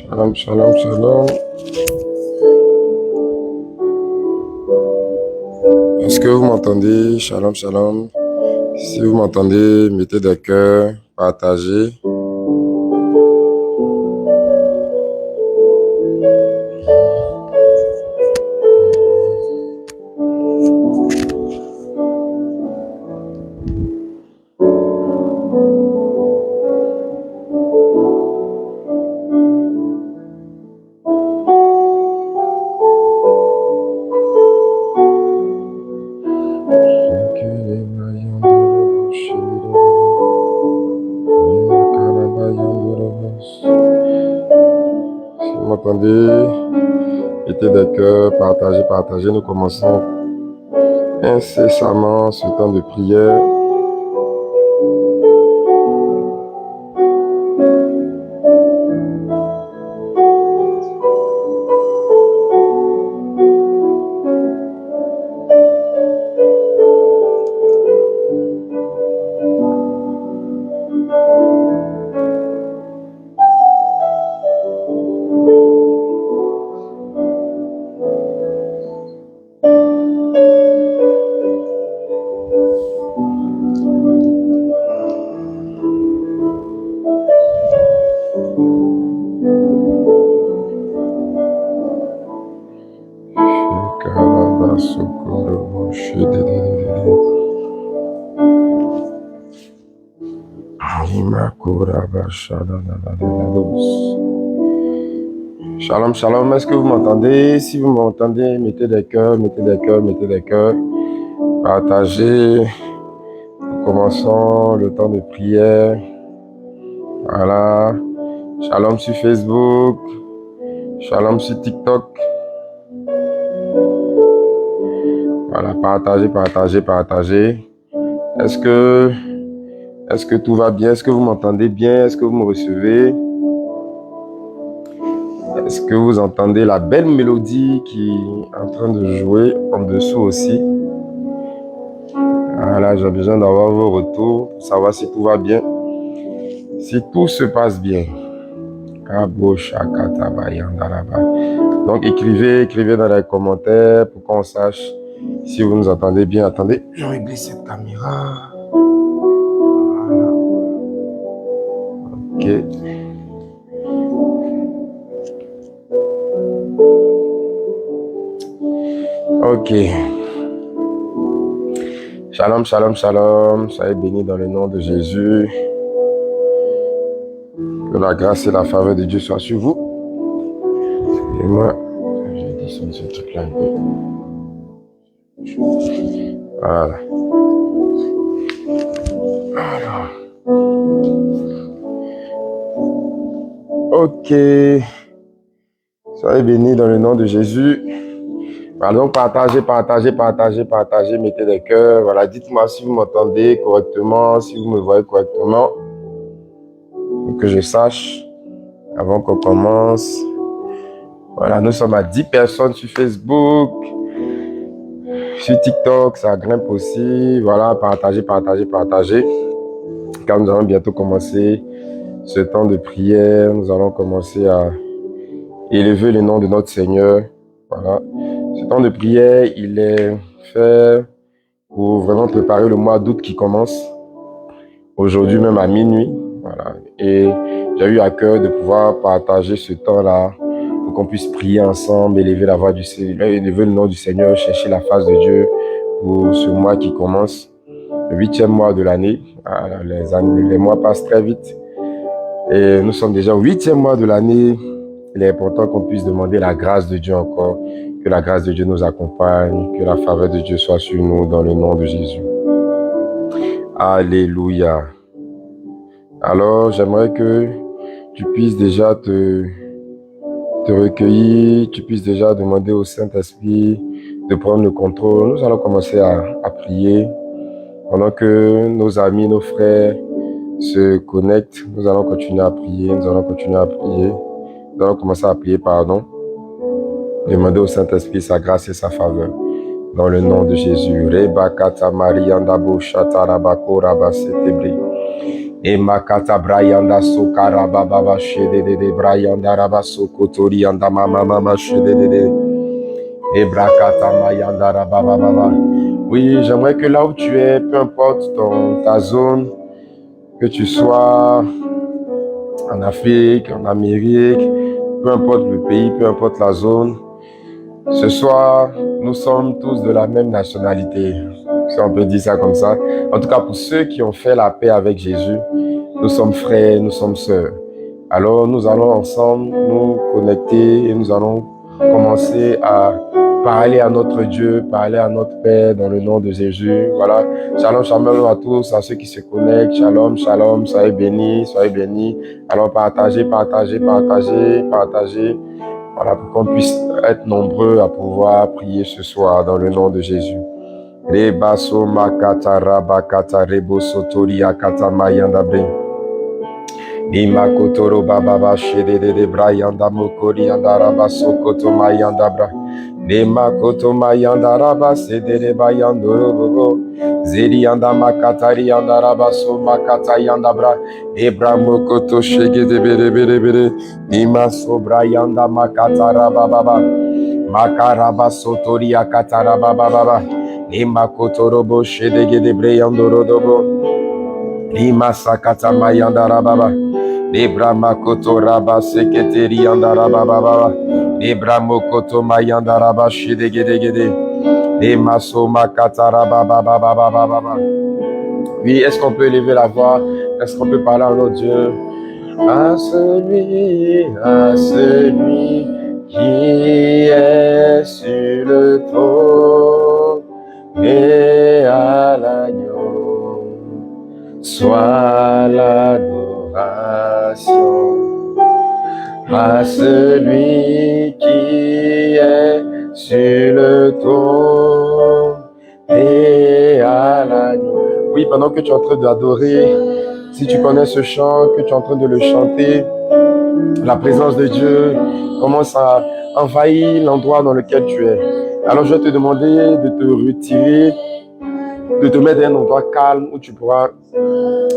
Shalom, shalom, shalom. Est-ce que vous m'entendez? Shalom, shalom. Si vous m'entendez, mettez des cœurs, partagez. Si vous m'entendez, mettez des cœurs, partagez, partagez. Nous commençons incessamment ce temps de prière. Shalom, shalom, est-ce que vous m'entendez? Si vous m'entendez, mettez des cœurs, mettez des cœurs, mettez des cœurs. Partagez. Nous commençons le temps de prière. Voilà. Shalom sur Facebook. Shalom sur TikTok. Voilà, partagez, partagez, partagez. Est-ce que tout va bien? Est-ce que vous m'entendez bien? Est-ce que vous me recevez? Est-ce que vous entendez la belle mélodie qui est en train de jouer en dessous aussi? Voilà, j'ai besoin d'avoir vos retours pour savoir si tout va bien, si tout se passe bien. Donc écrivez dans les commentaires pour qu'on sache si vous nous entendez bien. Attendez, je vais régler cette caméra. Voilà. Ok. Ok. Shalom, shalom, shalom. Soyez bénis dans le nom de Jésus. Que la grâce et la faveur de Dieu soient sur vous. Et moi, je descends ce truc-là un peu. Voilà. Alors. Ok. Soyez bénis dans le nom de Jésus. Voilà, donc partagez, partagez, partagez, partagez, mettez des cœurs. Voilà, dites-moi si vous m'entendez correctement, si vous me voyez correctement. Pour que je sache avant qu'on commence. Voilà, nous sommes à 10 personnes sur Facebook. Sur TikTok, ça grimpe aussi. Voilà, partagez, partagez, partagez. Car nous allons bientôt commencer ce temps de prière. Nous allons commencer à élever le nom de notre Seigneur. Voilà. Ce temps de prière, il est fait pour vraiment préparer le mois d'août qui commence. Aujourd'hui même à minuit. Voilà. Et j'ai eu à cœur de pouvoir partager ce temps-là pour qu'on puisse prier ensemble, élever la voix du Seigneur, élever le nom du Seigneur, chercher la face de Dieu pour ce mois qui commence, le 8e mois de l'année. Voilà, les mois passent très vite. Et nous sommes déjà au 8e mois de l'année. Il est important qu'on puisse demander la grâce de Dieu encore, que la grâce de Dieu nous accompagne, que la faveur de Dieu soit sur nous dans le nom de Jésus. Alléluia. Alors, j'aimerais que tu puisses déjà te recueillir, tu puisses déjà demander au Saint-Esprit de prendre le contrôle. Nous allons commencer à prier pendant que nos amis, nos frères se connectent. Nous allons continuer à prier, nous allons commencer à prier, demander au Saint-Esprit sa grâce et sa faveur. Dans le nom de Jésus. Rebakata Marianda Boshata Rabako Rabasetebri. Emakata Brayanda Sokara Baba Shedede Brayanda Rabasoko Torianda Mama Shedede. Ebrakata Mayanda Rababa. Oui, j'aimerais que là où tu es, peu importe ta zone, que tu sois en Afrique, en Amérique, peu importe le pays, peu importe la zone, ce soir, nous sommes tous de la même nationalité, si on peut dire ça comme ça. En tout cas, pour ceux qui ont fait la paix avec Jésus, nous sommes frères, nous sommes sœurs. Alors, nous allons ensemble nous connecter et nous allons commencer à parler à notre Dieu, parler à notre Père dans le nom de Jésus. Voilà. Shalom, shalom à tous, à ceux qui se connectent. Shalom, shalom, soyez bénis, soyez bénis. Alors, partagez. Voilà, pour qu'on puisse être nombreux à pouvoir prier ce soir dans le nom de Jésus. Rebaso makata rabakata reboso toria kata mayanda be. Imakotoro baba shedede de brayanda mokori anda rabaso koto mayanda bra. Nemakoto mayanda rabase de bayando bobo. Zeri anda makatari anda rabaso makata yanda bra. Ebra mokoto shegede bere. Nima sobra yanda makata rababa. Makarabaso toria kata rababa. Nima kotorobo shedege de brayando rodobo. Nima sakata mayanda rababa. Nebra makoto raba seketeri andara baba. Nebra mokoto mayanda raba shedegedegede. Nemaso makata raba baba. Oui, est-ce qu'on peut élever la voix? Est-ce qu'on peut parler à notre Dieu? À celui qui est sur le trône et à l'agneau soit l'adoration. À celui qui est sur le trône et à l'agneau. Oui, pendant que tu es en train d'adorer, si tu connais ce chant, que tu es en train de le chanter, la présence de Dieu commence à envahir l'endroit dans lequel tu es. Alors je vais te demander de te retirer, de te mettre dans un endroit calme où tu pourras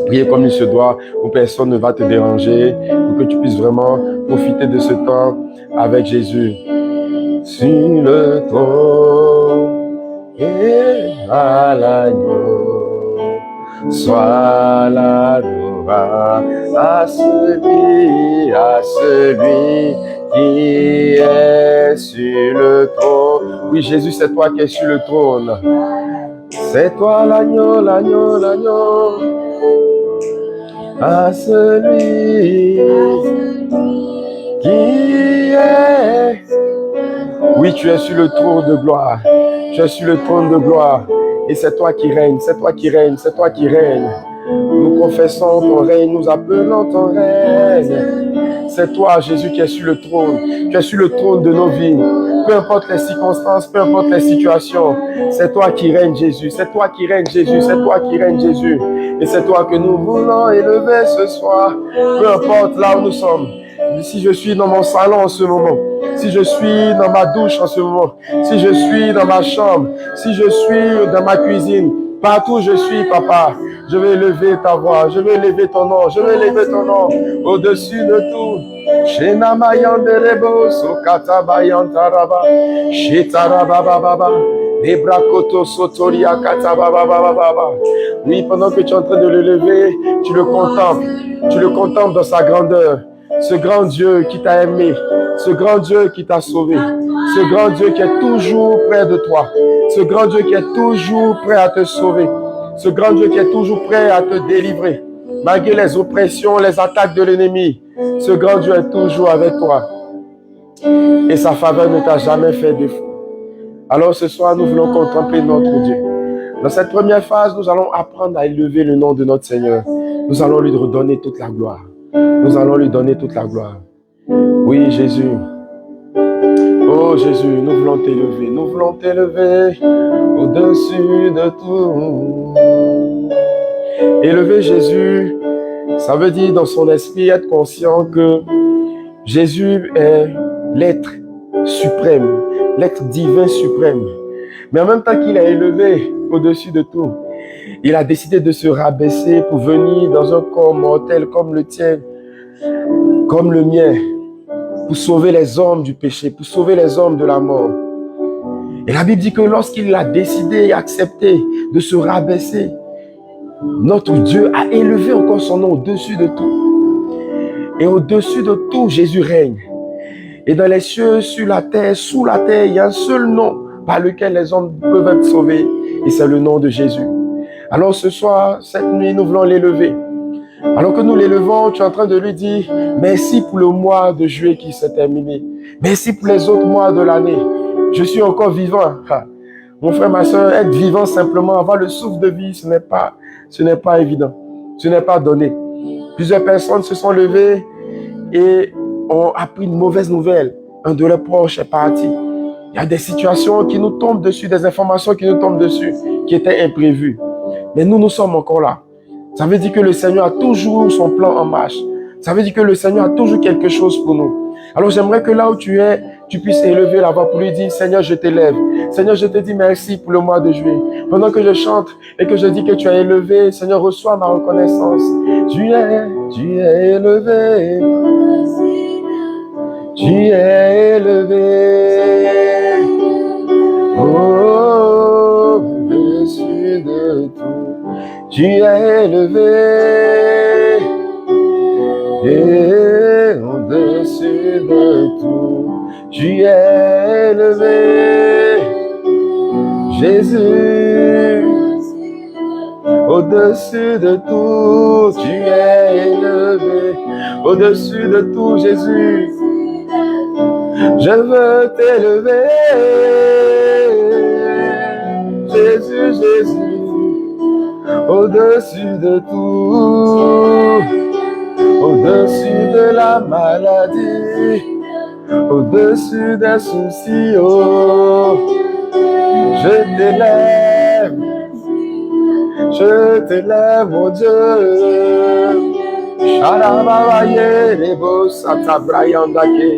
prier comme il se doit, où personne ne va te déranger, pour que tu puisses vraiment profiter de ce temps avec Jésus. Sur le trône et à l'agneau, soit l'adoration à celui qui est sur le trône. Oui, Jésus, c'est toi qui es sur le trône. C'est toi l'agneau. À celui qui est. Oui, tu es sur le trône de gloire. Tu es sur le trône de gloire. Et c'est toi qui règnes, c'est toi qui règnes. Nous confessons ton règne, nous appelons ton règne. C'est toi, Jésus, qui est sur le trône. Tu es sur le trône de nos vies. Peu importe les circonstances, peu importe les situations, c'est toi qui règnes, Jésus. C'est toi qui règnes, Jésus. C'est toi qui règnes, Jésus. Et c'est toi que nous voulons élever ce soir. Peu importe là où nous sommes. Si je suis dans mon salon en ce moment, si je suis dans ma douche en ce moment, si je suis dans ma chambre, si je suis dans ma cuisine, partout où je suis, Papa, je vais élever ta voix, je vais élever ton nom, au-dessus de tout. Shenamayanderebo, Sokatabayantaraba, Shetarababa, Les brakoto sotoria katababababa. Oui, pendant que tu es en train de le lever, tu le contemples. Tu le contemples dans sa grandeur. Ce grand Dieu qui t'a aimé. Ce grand Dieu qui t'a sauvé. Ce grand Dieu qui est toujours près de toi. Ce grand Dieu qui est toujours prêt à te sauver. Ce grand Dieu qui est toujours prêt à te délivrer. Malgré les oppressions, les attaques de l'ennemi. Ce grand Dieu est toujours avec toi. Et sa faveur ne t'a jamais fait défaut. Alors ce soir, nous voulons contempler notre Dieu. Dans cette première phase, nous allons apprendre à élever le nom de notre Seigneur. Nous allons lui redonner toute la gloire. Nous allons lui donner toute la gloire. Oui, Jésus. Oh Jésus, nous voulons t'élever. Nous voulons t'élever au-dessus de tout. Élever Jésus, ça veut dire dans son esprit être conscient que Jésus est l'être suprême, l'être divin suprême. Mais en même temps qu'il est élevé au-dessus de tout, il a décidé de se rabaisser pour venir dans un corps mortel comme le tien, comme le mien, pour sauver les hommes du péché, pour sauver les hommes de la mort. Et la Bible dit que lorsqu'il a décidé et accepté de se rabaisser, notre Dieu a élevé encore son nom au-dessus de tout. Et au-dessus de tout, Jésus règne. Et dans les cieux, sur la terre, sous la terre, il y a un seul nom par lequel les hommes peuvent être sauvés. Et c'est le nom de Jésus. Alors ce soir, cette nuit, nous voulons l'élever. Alors que nous l'élevons, tu es en train de lui dire merci pour le mois de juillet qui s'est terminé. Merci pour les autres mois de l'année. Je suis encore vivant. Mon frère, ma soeur, être vivant simplement, avoir le souffle de vie, ce n'est pas évident. Ce n'est pas donné. Plusieurs personnes se sont levées et ont appris une mauvaise nouvelle. Un de leurs proches est parti. Il y a des situations qui nous tombent dessus, des informations qui nous tombent dessus, qui étaient imprévues. Mais nous sommes encore là. Ça veut dire que le Seigneur a toujours son plan en marche. Ça veut dire que le Seigneur a toujours quelque chose pour nous. Alors j'aimerais que là où tu es, tu puisses élever la voix pour lui dire, Seigneur, je t'élève. Seigneur, je te dis merci pour le mois de juillet. Pendant que je chante et que je dis que tu as élevé, Seigneur, reçois ma reconnaissance. Tu es élevé. Tu es élevé. Oh, au-dessus de tout. Tu es élevé. Et au-dessus de tout, tu es élevé, Jésus. Au-dessus de tout, tu es élevé. Au-dessus de tout, Jésus. Je veux t'élever, Jésus, Jésus. Au-dessus de tout. Au-dessus de la maladie, au-dessus des soucis, oh, je t'élève, mon Dieu. Sharabaye, Rebo Satabrayandake,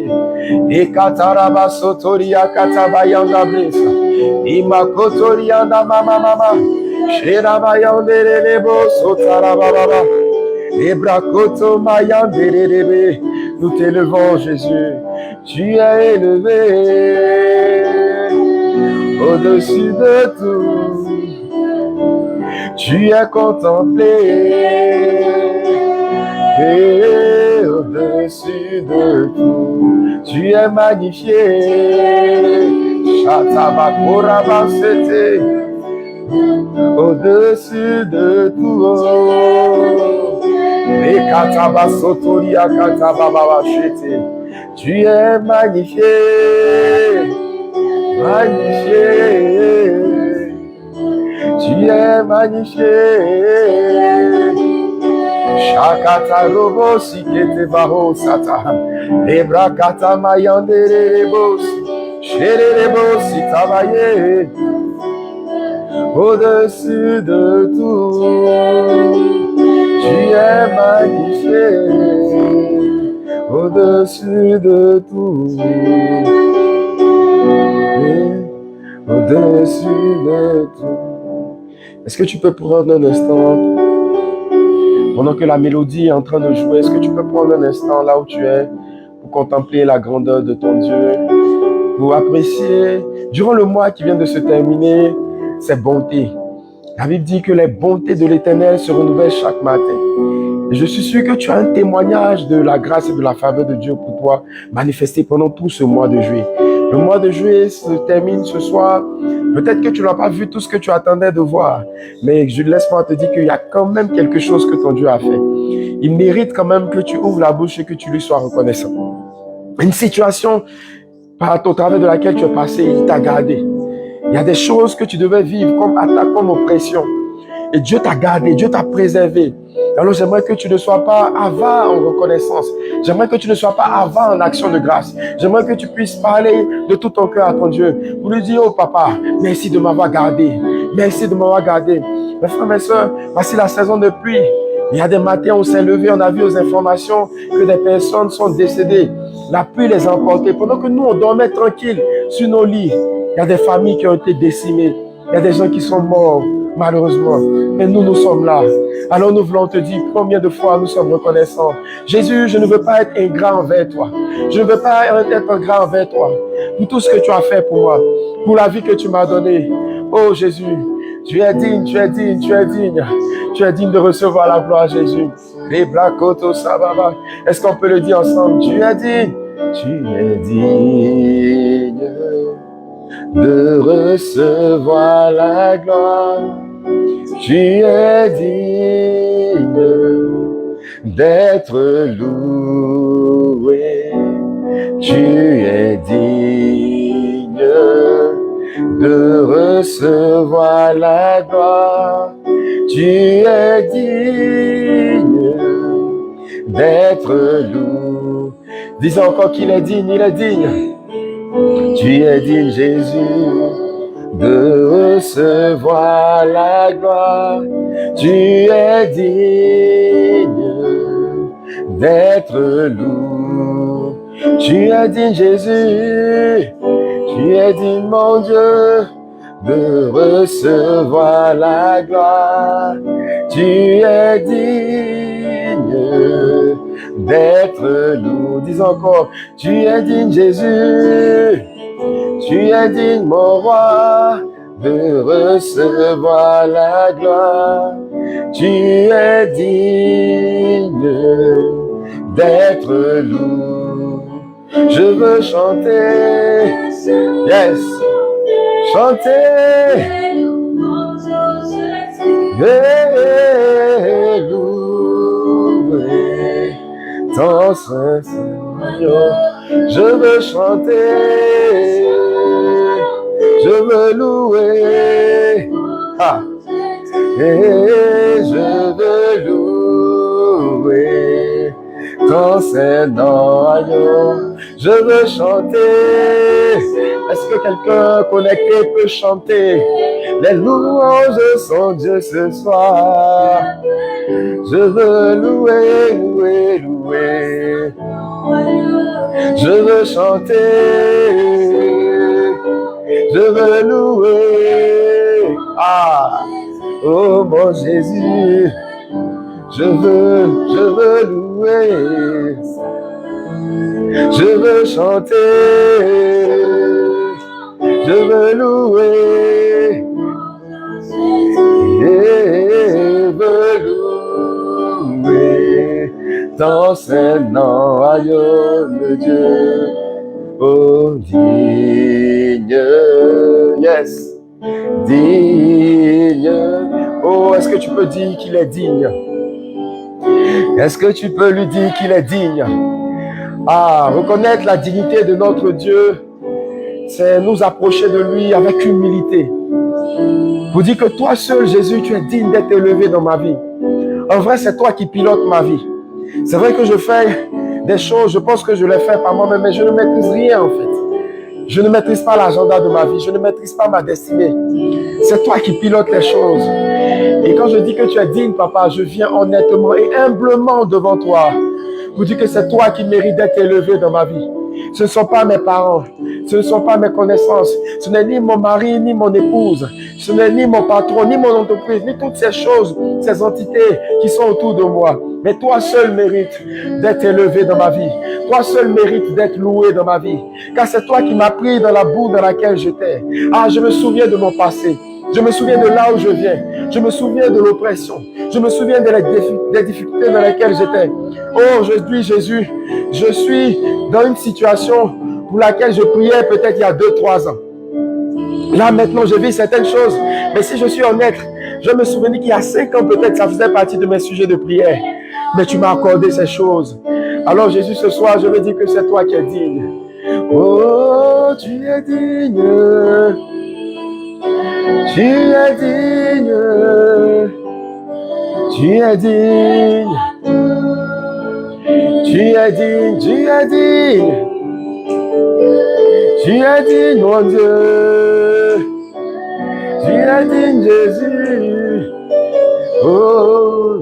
Ekataraba Sotoria Katabayanda Blesa, Imakotorianda Mama, Sherabayande Rebo Sotarababa. Ebrakoto Mayanderebe, nous t'élevons Jésus, tu es élevé au-dessus de tout, tu es contemplé et au-dessus de tout, tu es magnifié, Chatabakura Basete, au-dessus de tout. Tu es magnifié, magnifié, tu es magnifié. Shakata robo sikete baho sata, ebrakata mayande rebos, sherebo sitabaye, au-dessus de tout. Tu es magnifié, au-dessus de tout, au-dessus de tout. Est-ce que tu peux prendre un instant, pendant que la mélodie est en train de jouer, est-ce que tu peux prendre un instant là où tu es, pour contempler la grandeur de ton Dieu, pour apprécier, durant le mois qui vient de se terminer, ses bontés. La Bible dit que les bontés de l'Éternel se renouvellent chaque matin. Et je suis sûr que tu as un témoignage de la grâce et de la faveur de Dieu pour toi manifesté pendant tout ce mois de juillet. Le mois de juillet se termine ce soir. Peut-être que tu n'as pas vu tout ce que tu attendais de voir, mais je laisse-moi te dire qu'il y a quand même quelque chose que ton Dieu a fait. Il mérite quand même que tu ouvres la bouche et que tu lui sois reconnaissant. Une situation au travers de laquelle tu es passé, il t'a gardé. Il y a des choses que tu devais vivre comme attaque, comme oppression. Et Dieu t'a gardé, Dieu t'a préservé. Alors j'aimerais que tu ne sois pas avare en reconnaissance. J'aimerais que tu ne sois pas avare en action de grâce. J'aimerais que tu puisses parler de tout ton cœur à ton Dieu. Pour lui dire, oh papa, merci de m'avoir gardé. Merci de m'avoir gardé. Mes frères, mes soeurs, voici la saison de pluie. Il y a des matins où on s'est levé, on a vu aux informations que des personnes sont décédées. La pluie les a emportées. Pendant que nous, on dormait tranquille sur nos lits, il y a des familles qui ont été décimées. Il y a des gens qui sont morts, malheureusement. Mais nous, nous sommes là. Alors nous voulons te dire combien de fois nous sommes reconnaissants. Jésus, je ne veux pas être ingrat envers toi. Je ne veux pas être ingrat envers toi. Pour tout ce que tu as fait pour moi. Pour la vie que tu m'as donnée. Oh Jésus, tu es digne, tu es digne, tu es digne. Tu es digne de recevoir la gloire, Jésus. Est-ce qu'on peut le dire ensemble? Tu es digne. Tu es digne de recevoir la gloire. Tu es digne d'être loué. Tu es digne de recevoir la gloire. Tu es digne d'être loué. Disons encore qu'il est digne, il est digne. Tu es digne, Jésus, de recevoir la gloire. Tu es digne d'être loué. Tu es digne, Jésus. Tu es digne, mon Dieu, de recevoir la gloire. Tu es digne d'être loué. Dis encore, tu es digne, Jésus. Tu es digne, mon roi, de recevoir la gloire. Tu es digne d'être loué. Je veux chanter, yes, chanter, et louer ton Saint-Seigneur. Je veux chanter, je veux louer, et je veux louer ton Saint-Nom. Je veux chanter. Est-ce que quelqu'un connecté peut chanter les louanges de son Dieu ce soir? Je veux louer, louer, louer. Je veux chanter. Je veux louer. Oh mon Jésus. Je veux louer. Je veux chanter. Je veux louer. Je veux louer ton Saint-Nom, aïe Dieu. Oh, digne, yes, digne. Oh, est-ce que tu peux dire qu'il est digne? Est-ce que tu peux lui dire qu'il est digne? Reconnaître la dignité de notre Dieu, c'est nous approcher de lui avec humilité. Pour dire que toi seul, Jésus, tu es digne d'être élevé dans ma vie. En vrai, c'est toi qui pilotes ma vie. C'est vrai que je fais des choses, je pense que je les fais par moi-même, mais je ne maîtrise rien en fait. Je ne maîtrise pas l'agenda de ma vie, je ne maîtrise pas ma destinée. C'est toi qui pilotes les choses. Et quand je dis que tu es digne, papa, je viens honnêtement et humblement devant toi pour dire que c'est toi qui mérites d'être élevé dans ma vie. Ce ne sont pas mes parents. Ce ne sont pas mes connaissances. Ce n'est ni mon mari, ni mon épouse. Ce n'est ni mon patron, ni mon entreprise, ni toutes ces choses, ces entités qui sont autour de moi. Mais toi seul mérites d'être élevé dans ma vie. Toi seul mérites d'être loué dans ma vie. Car c'est toi qui m'as pris dans la boue dans laquelle j'étais. Ah, je me souviens de mon passé. Je me souviens de là où je viens. Je me souviens de l'oppression. Je me souviens des difficultés dans lesquelles j'étais. Oh, aujourd'hui, Jésus, je suis dans une situation pour laquelle je priais peut-être il y a 2-3 ans. Là, maintenant, je vis certaines choses. Mais si je suis honnête, je me souviens qu'il y a 5 ans, peut-être, ça faisait partie de mes sujets de prière. Mais tu m'as accordé ces choses. Alors, Jésus, ce soir, je veux dire que c'est toi qui es digne. Oh, tu es digne. Tu es digne. Tu es digne. Tu es digne. Tu es digne. Tu es digne, mon Dieu. Tu es digne, Jésus. Oh,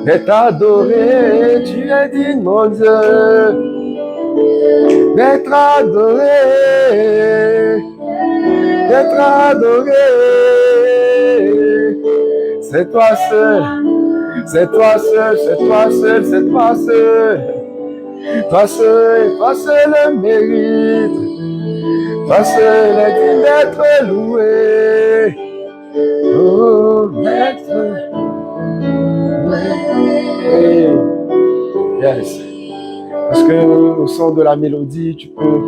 d'être adoré. Tu es digne, mon Dieu. D'être adoré. D'être adoré. C'est toi seul. C'est toi seul. C'est toi seul. C'est toi seul. Toi seul le mérite. Toi seul est digne d'être loué. Oh, maître. Yes. Parce que au son de la mélodie, tu peux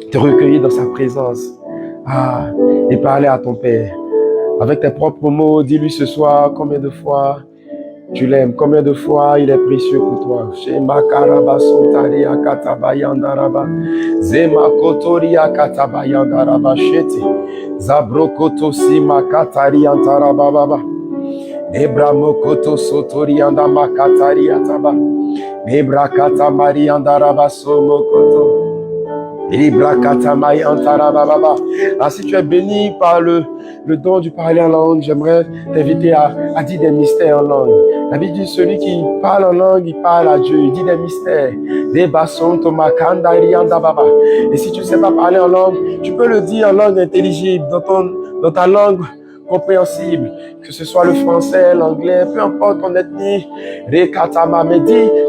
te recueillir dans sa présence. Ah, et parler à ton Père. Avec tes propres mots, dis-lui ce soir combien de fois tu l'aimes, combien de fois il est précieux pour toi. Shema karaba sontaria katabayandaraba. Zema kotoria katabayandaraba sheti. Zabrokoto sima katariantaraba baba. Nebramokoto sotorianda makatariataba. Nebrakata mariandaraba somokoto. Ah, si tu es béni par le don du parler en langue, j'aimerais t'inviter à dire des mystères en langue. La Bible dit celui qui parle en langue, il parle à Dieu, il dit des mystères. Et si tu ne sais pas parler en langue, tu peux le dire en langue intelligible, dans ta langue compréhensible, que ce soit le français, l'anglais, peu importe ton ethnie. Mais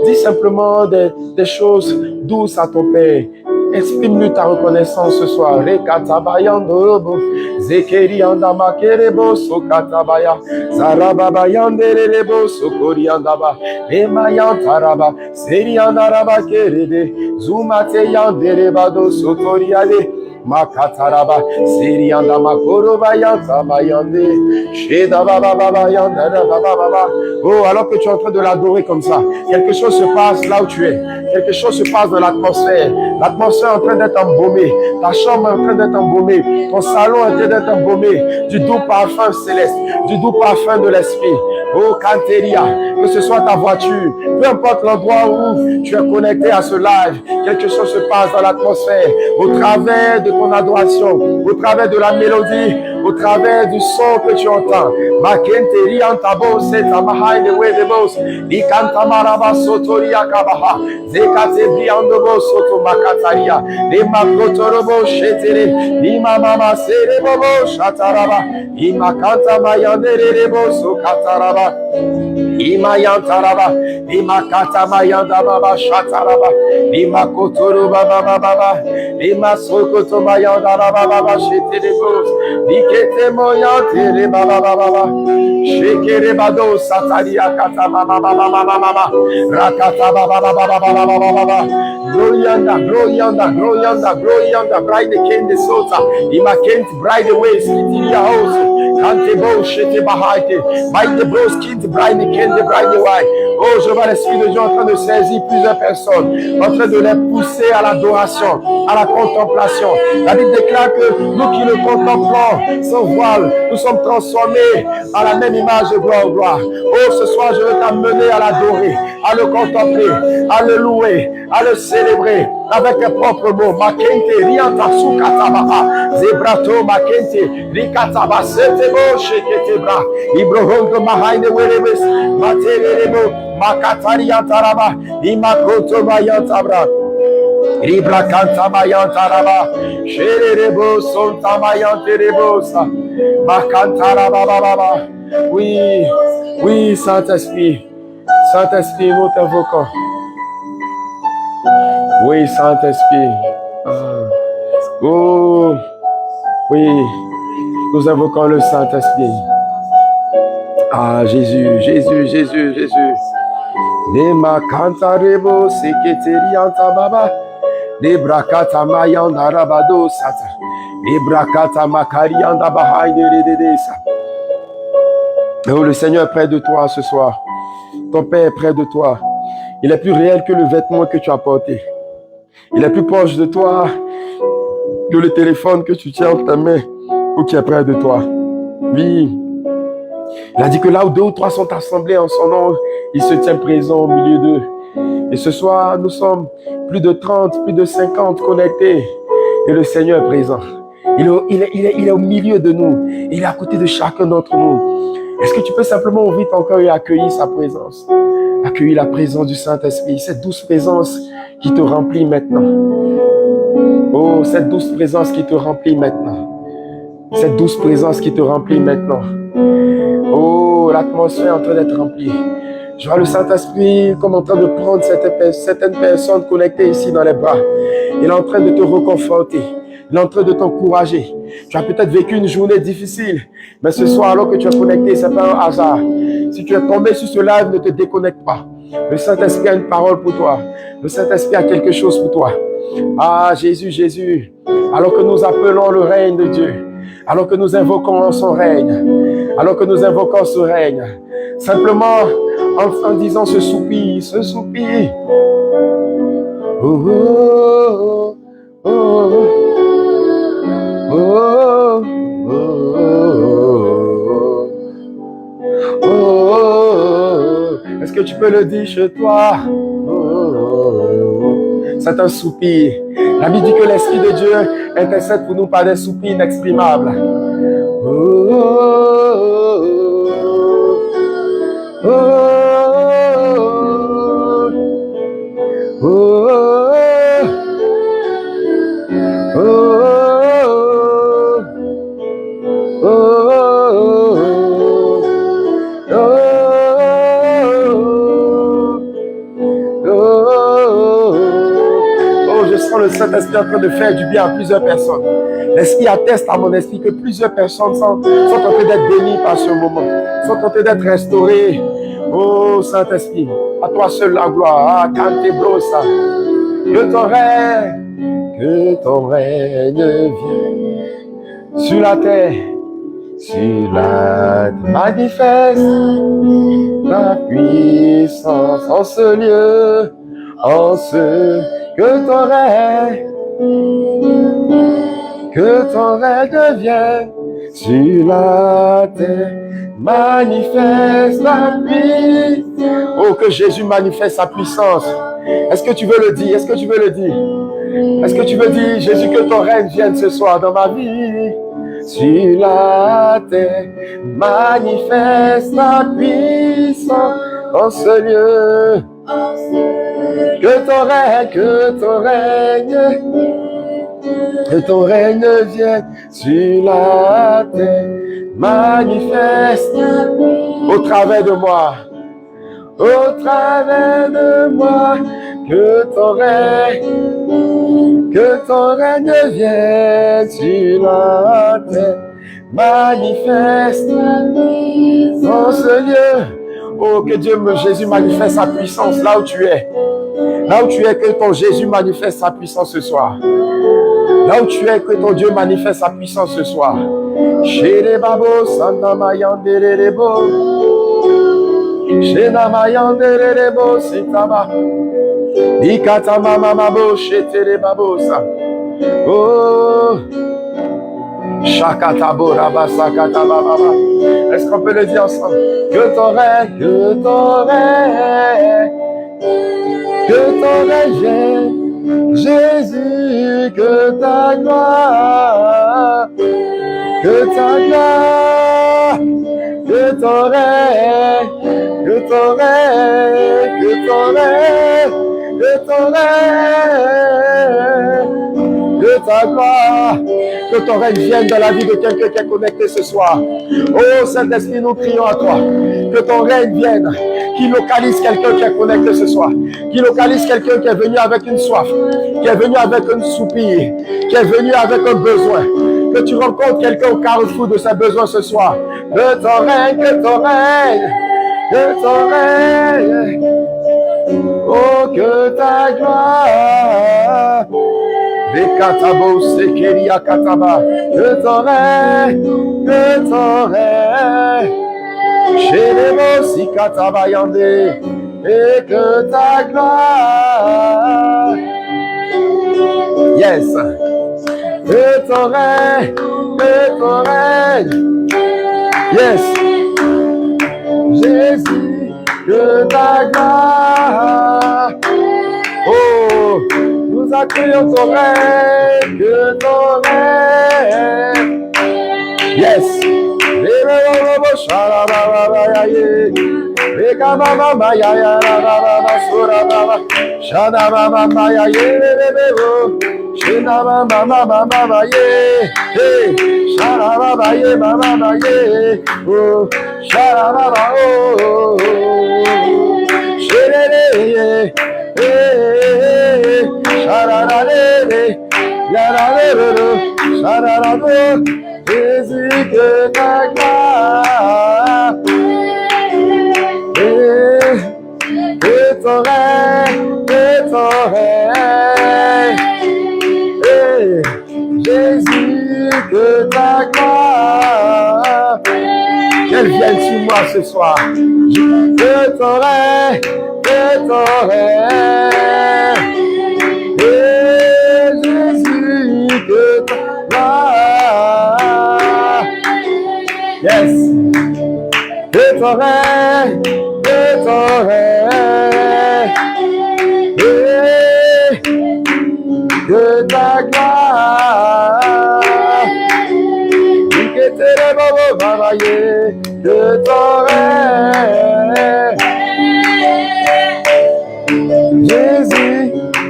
dis simplement des choses douces à ton Père. Exprime-lui ta reconnaissance ce soir. Rekatabayandorobo, Zekeriandama kerebo, Sokatabaya, Zarababayanderebo, Sokoriandaba, Emayantaraba, Seriandaraba kerede, Zumateyanderebado, Sotoriade, Makataraba, Seriandama Koroba Yantama Yande, Sheda Baba Baba Yanda Baba Baba. Oh, alors que tu es en train de l'adorer comme ça, quelque chose se passe là où tu es, quelque chose se passe dans l'atmosphère. L'atmosphère est en train d'être embaumée, ta chambre est en train d'être embaumée, ton salon est en train d'être embaumé, du doux parfum céleste, du doux parfum de l'esprit. Oh, Canteria, que ce soit ta voiture, peu importe l'endroit où tu es connecté à ce live, quelque chose se passe dans l'atmosphère, au travers de ton adoration, au travers de la mélodie, au travers du son que tu entends. Makenteri antabo se tamahai de wedebos, likanta maraba sotoria kabaha, zekate briandobo soto makataria, lima kotorobo shetere, lima mama serebobo shataraba, lima kanta mayanderebo sokataraba. Imayantaraba, Imakata mayanda baba shataraba, Imakotoro baba baba, Imasokoto mayanda baba baba shetelebos, Nikete moyantere baba baba, Shekere bado sataria kata mama mama mama mama, Rakata baba baba baba baba baba, Glorianda, glorianda, glorianda, glorianda, bride kende sota, Imakent bride ways, Kitiria house. Kantebo shete bahate, Mike bros kid bride kende bride white. Oh, je vois l'Esprit de Dieu en train de saisir plusieurs personnes, en train de les pousser à l'adoration, à la contemplation. La Bible déclare que nous qui le contemplons sans voile, nous sommes transformés à la même image de gloire en gloire. Oh, ce soir, je veux t'amener à l'adorer, à le contempler, à le louer, à le célébrer avec tes propres mots. Makente, rianta, sukatabaha, zebrato, makente, rikataba, setebo, sheketebra, ibrohondo, mahaine, werebes, materebo, Makatari yantaraba, imakoto bayantabra. Libra canta mayantaraba. Sherebo sonta mayanterebosa. Makantaraba baba. Oui, oui, Saint-Esprit. Saint-Esprit, nous t'invoquons. Oui, Saint-Esprit. Oh, oui, nous invoquons le Saint-Esprit. Ah, Jésus, Jésus, Jésus, Jésus. Nema kantarebo seketeri baba. Lebrakata mayanda rabado sata. Lebrakata makarianda bahai dededesa. Oh, le Seigneur est près de toi ce soir. Ton Père est près de toi. Il est plus réel que le vêtement que tu as porté. Il est plus proche de toi que le téléphone que tu tiens entre ta main ou qui est près de toi. Oui. Il a dit que là où 2 ou 3 sont assemblés en son nom, il se tient présent au milieu d'eux. Et ce soir, nous sommes plus de 30, plus de 50 connectés. Et le Seigneur est présent. Il est au milieu de nous. Il est à côté de chacun d'entre nous. Est-ce que tu peux simplement ouvrir ton cœur et accueillir sa présence? Accueillir la présence du Saint-Esprit, cette douce présence qui te remplit maintenant. Oh, cette douce présence qui te remplit maintenant. Cette douce présence qui te remplit maintenant. Oh, l'atmosphère est en train d'être remplie. Je vois le Saint-Esprit comme en train de prendre certaines personnes connectées ici dans les bras. Il est en train de te reconforter. Il est en train de t'encourager. Tu as peut-être vécu une journée difficile, mais ce soir, alors que tu es connecté, ce n'est pas un hasard. Si tu es tombé sur ce live, ne te déconnecte pas. Le Saint-Esprit a une parole pour toi. Le Saint-Esprit a quelque chose pour toi. Ah, Jésus, Jésus. Alors que nous appelons le règne de Dieu, alors que nous invoquons son règne, alors que nous invoquons ce règne, simplement en disant ce soupir, ce soupir. Oh, oh, oh, oh, oh, oh, oh. Est-ce que tu peux le dire chez toi? C'est un soupir. La Bible dit que l'Esprit de Dieu intercède pour nous par des soupirs inexprimables. Le Saint-Esprit est en train de faire du bien à plusieurs personnes. L'Esprit atteste à mon esprit que plusieurs personnes sont en train d'être bénies par ce moment, sont en train d'être restaurées. Oh Saint-Esprit, à toi seul la gloire. Ah, cante brosa. Que ton règne vienne sur la terre, manifeste ta puissance en ce lieu, en ce que ton règne vienne sur la terre, manifeste la puissance. Oh, que Jésus manifeste sa puissance. Est-ce que tu veux le dire? Est-ce que tu veux le dire? Est-ce que tu veux dire, Jésus, que ton règne vienne ce soir dans ma vie? Sur la terre, manifeste ta puissance en ce lieu. Que ton règne vienne sur la terre, manifeste au travers de moi, que ton règne vienne sur la terre, manifeste dans ce lieu. Oh, que Jésus manifeste sa puissance là où tu es. Là où tu es, que ton Jésus manifeste sa puissance ce soir. Là où tu es, que ton Dieu manifeste sa puissance ce soir. Chere babo, santa mayanderebo. Shena mayanderebo, sitama. Ikatama mamabo, shetere babosa. Oh. Shakatabo, rabasakataba, baba. Est-ce qu'on peut le dire ensemble? Que ton règne vienne, Jésus, que ta gloire, que ton règne ta gloire, que ton règne vienne dans la vie de quelqu'un qui est connecté ce soir. Oh Saint-Esprit, nous crions à toi, que ton règne vienne, qui localise quelqu'un qui est connecté ce soir, qui localise quelqu'un qui est venu avec une soif, qui est venu avec un soupir, qui est venu avec un besoin, que tu rencontres quelqu'un au carrefour de ses besoins ce soir. Que ton règne, que ton règne, que ton règne, oh que ta gloire, Bekatabo Sekeria Kataba, que ton règne, chez les mots si Kataba Yande, et que ta gloire, yes, que ton règne, yes, Jésus, que ta gloire, oh, nous accueillons ton règne, que ton règne, yes, Jésus, que ta gloire, que ton règne, Jésus, que ta gloire, qu'elle vienne sur moi ce soir, que ton règne, Jésus, que ta gloire, yes, que ton règne, que ta gloire, que ton règne, Jésus,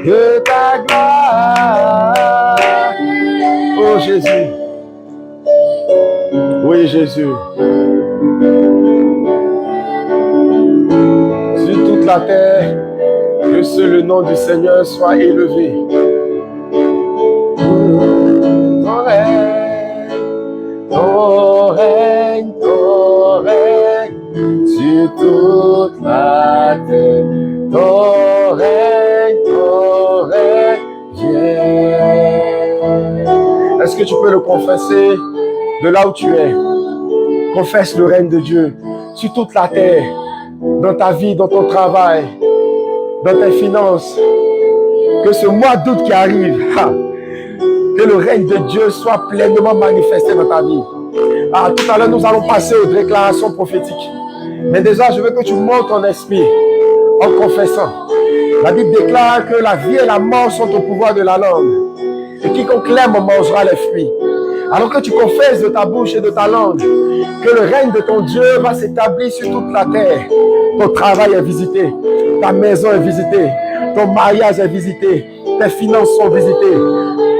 que ta gloire, oh Jésus, oui Jésus, sur toute la terre, que seul le nom du Seigneur soit élevé. Ton règne, sur toute la terre, ton règne, viens. Est-ce que tu peux le confesser de là où tu es? Confesse le règne de Dieu sur toute la terre, dans ta vie, dans ton travail, dans tes finances. Que ce mois d'août qui arrive, que le règne de Dieu soit pleinement manifesté dans ta vie. Tout à l'heure, nous allons passer aux déclarations prophétiques. Mais déjà, je veux que tu montes ton esprit en confessant. La Bible déclare que la vie et la mort sont au pouvoir de la langue. Et quiconque l'aime mangera les fruits. Alors que tu confesses de ta bouche et de ta langue que le règne de ton Dieu va s'établir sur toute la terre. Ton travail est visité, ta maison est visitée, ton mariage est visité, tes finances sont visitées.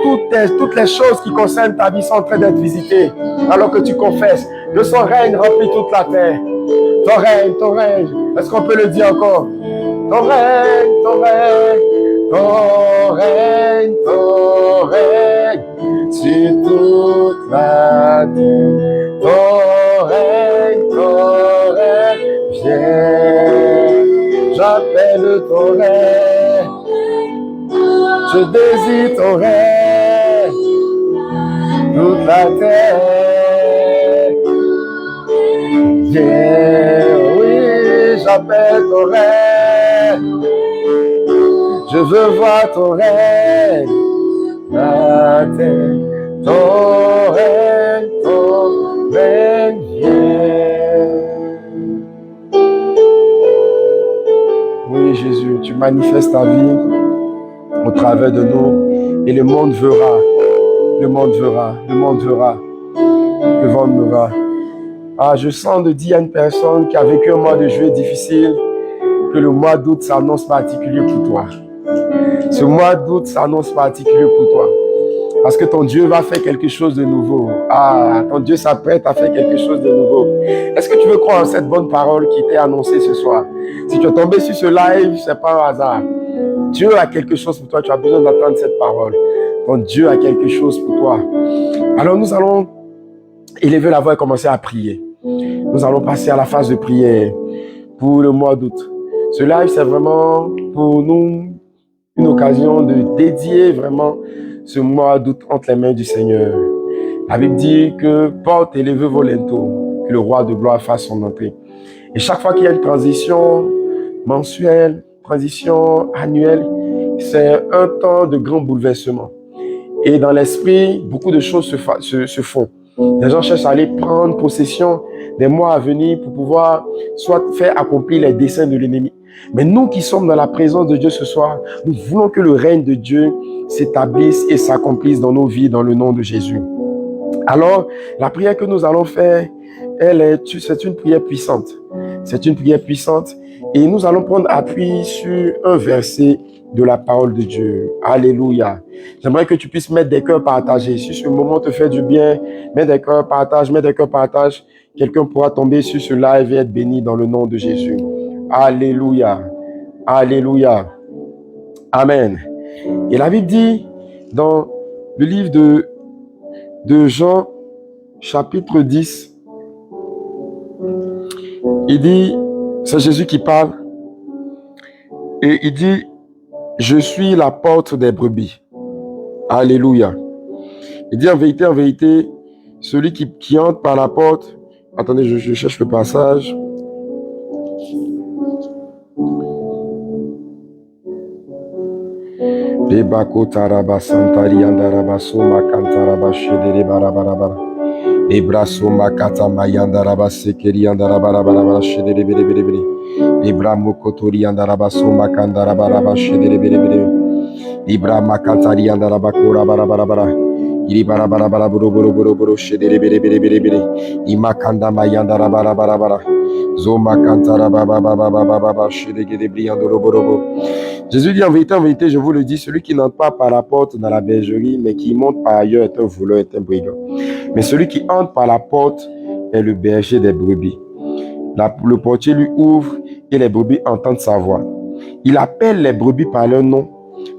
Toutes les choses qui concernent ta vie sont en train d'être visitées. Alors que tu confesses que son règne remplit toute la terre. Ton règne. Est-ce qu'on peut le dire encore? Ton règne, sur toute la terre. Ton règne, viens. J'appelle ton règne. Je désire ton règne. Toute la terre. Viens, oui, j'appelle ton règne. Je veux voir ton règne. La terre, ton règne vient. Oui, Jésus, tu manifestes ta vie au travers de nous et le monde verra. Le monde verra. Je sens de dire à une personne qui a vécu un mois de juillet difficile que le mois d'août s'annonce particulier pour toi. Ce mois d'août s'annonce particulier pour toi. Parce que ton Dieu va faire quelque chose de nouveau. Ah, ton Dieu s'apprête à faire quelque chose de nouveau. Est-ce que tu veux croire en cette bonne parole qui t'est annoncée ce soir? Si tu es tombé sur ce live, c'est pas un hasard. Dieu a quelque chose pour toi. Tu as besoin d'entendre cette parole. Ton Dieu a quelque chose pour toi. Alors nous allons élever la voix et commencer à prier. Nous allons passer à la phase de prière pour le mois d'août. Ce live, c'est vraiment pour nous une occasion de dédier vraiment ce mois d'août entre les mains du Seigneur. La Bible dit que porte et levez vos linteaux, que le roi de gloire fasse son entrée. Et chaque fois qu'il y a une transition mensuelle, transition annuelle, c'est un temps de grand bouleversement. Et dans l'esprit, beaucoup de choses se font. Les gens cherchent à aller prendre possession des mois à venir pour pouvoir soit faire accomplir les desseins de l'ennemi. Mais nous qui sommes dans la présence de Dieu ce soir, nous voulons que le règne de Dieu s'établisse et s'accomplisse dans nos vies dans le nom de Jésus. Alors, la prière que nous allons faire, c'est une prière puissante. C'est une prière puissante et nous allons prendre appui sur un verset de la parole de Dieu. Alléluia. J'aimerais que tu puisses mettre des cœurs partagés. Si ce moment te fait du bien, mets des cœurs partage, mets des cœurs partage. Quelqu'un pourra tomber sur ce live et être béni dans le nom de Jésus. Alléluia. Alléluia. Amen. Et la Bible dit dans le livre de Jean, chapitre 10, il dit, c'est Jésus qui parle, et il dit, je suis la porte des brebis. Alléluia. Il dit en vérité, celui qui entre par la porte, attendez, je cherche le passage. Lebako taraba santari andaraba soma kantaraba shedere barabarabara. Ebraso makata mayandaraba sekeri andaraba barabarabara shedere bere bere bere. Ibramo kotori andaraba soma kandaraba baraba shedere bere bere. Ibrama katari andaraba kora barabarabara. Iri barabarabara buru buru buru buru shedere bere bere bere bere. Imakanda mayandaraba barabarabara. Zoma kantaraba baba baba baba shedere bere andorobo. Jésus dit en vérité, je vous le dis, celui qui n'entre pas par la porte dans la bergerie, mais qui monte par ailleurs est un voleur, est un brigand. Mais celui qui entre par la porte est le berger des brebis. Le portier lui ouvre et les brebis entendent sa voix. Il appelle les brebis par leur nom,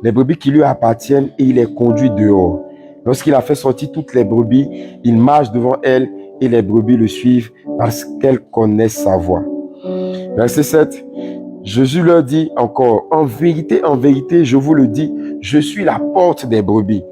les brebis qui lui appartiennent, et il les conduit dehors. Lorsqu'il a fait sortir toutes les brebis, il marche devant elles et les brebis le suivent parce qu'elles connaissent sa voix. Verset 7. Jésus leur dit encore, en vérité, je vous le dis, je suis la porte des brebis.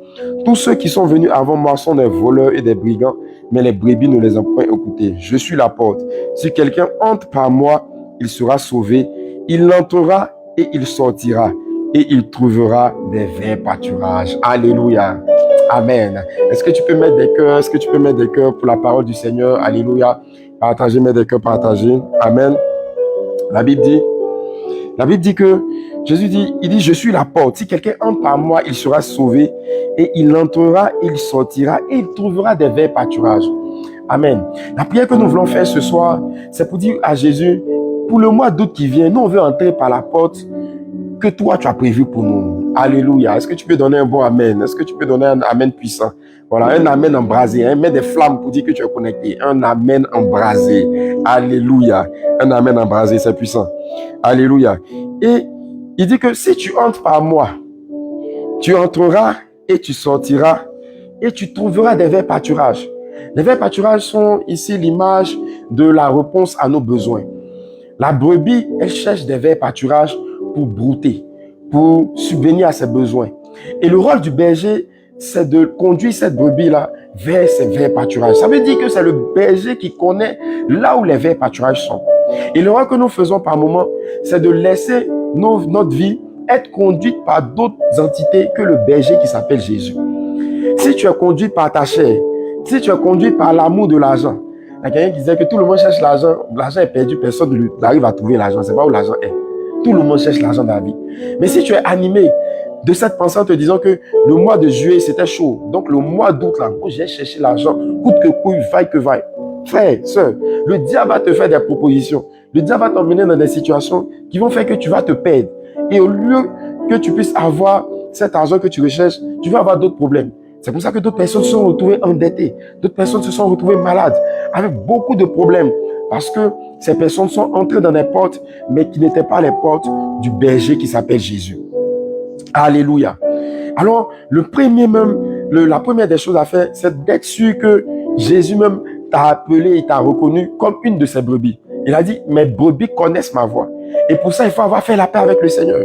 Tous ceux qui sont venus avant moi sont des voleurs et des brigands, mais les brebis ne les ont point écoutés. Je suis la porte. Si quelqu'un entre par moi, il sera sauvé. Il entrera et il sortira et il trouvera des verts pâturages. Alléluia. Amen. Est-ce que tu peux mettre des cœurs? Est-ce que tu peux mettre des cœurs pour la parole du Seigneur? Alléluia. Partagez, mettez des cœurs, partagez. Amen. La Bible dit que Jésus dit, il dit, je suis la porte. Si quelqu'un entre par moi, il sera sauvé et il entrera, il sortira et il trouvera des verts pâturages. Amen. La prière que nous voulons faire ce soir, c'est pour dire à Jésus, pour le mois d'août qui vient, nous on veut entrer par la porte que toi tu as prévu pour nous. Alléluia. Est-ce que tu peux donner un bon amen? Est-ce que tu peux donner un amen puissant? Voilà, un amen embrasé. Hein? Mets des flammes pour dire que tu es connecté. Un amen embrasé. Alléluia. Un amen embrasé, c'est puissant. Alléluia. Et il dit que si tu entres par moi, tu entreras et tu sortiras et tu trouveras des verts pâturages. Les verts pâturages sont ici l'image de la réponse à nos besoins. La brebis, elle cherche des verts pâturages pour brouter, pour subvenir à ses besoins. Et le rôle du berger, c'est de conduire cette brebis-là vers ses verts pâturages. Ça veut dire que c'est le berger qui connaît là où les verts pâturages sont. Et le rôle que nous faisons par moment, c'est de laisser notre vie être conduite par d'autres entités que le berger qui s'appelle Jésus. Si tu es conduit par ta chair, si tu es conduit par l'amour de l'argent, il y a quelqu'un qui disait que tout le monde cherche l'argent, l'argent est perdu, personne n'arrive à trouver l'argent, c'est pas où l'argent est. Tout le monde cherche l'argent dans la vie. Mais si tu es animé de cette pensée en te disant que le mois de juillet c'était chaud, donc le mois d'août là, j'ai cherché l'argent, coûte que coûte, vaille que vaille. Frère, soeur, le diable va te faire des propositions. Le diable va t'emmener dans des situations qui vont faire que tu vas te perdre. Et au lieu que tu puisses avoir cet argent que tu recherches, tu vas avoir d'autres problèmes. C'est pour ça que d'autres personnes se sont retrouvées endettées. D'autres personnes se sont retrouvées malades, avec beaucoup de problèmes. Parce que ces personnes sont entrées dans des portes, mais qui n'étaient pas les portes du berger qui s'appelle Jésus. Alléluia. Alors, la première des choses à faire, c'est d'être sûr que Jésus même t'a appelé et t'a reconnu comme une de ses brebis. Il a dit, mes brebis connaissent ma voix. Et pour ça, il faut avoir fait la paix avec le Seigneur.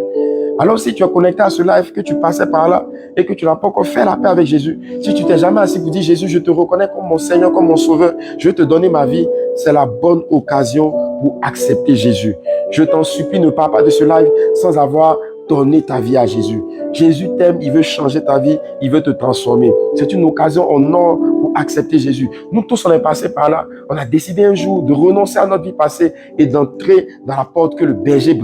Alors, si tu es connecté à ce live, que tu passais par là et que tu n'as pas encore fait la paix avec Jésus, si tu t'es jamais assis pour dire, Jésus, je te reconnais comme mon Seigneur, comme mon Sauveur, je vais te donner ma vie, c'est la bonne occasion pour accepter Jésus. Je t'en supplie, ne pars pas de ce live sans avoir donné ta vie à Jésus. Jésus t'aime, il veut changer ta vie, il veut te transformer. C'est une occasion en or pour accepter Jésus. Nous tous, on est passés par là. On a décidé un jour de renoncer à notre vie passée et d'entrer dans la porte que le berger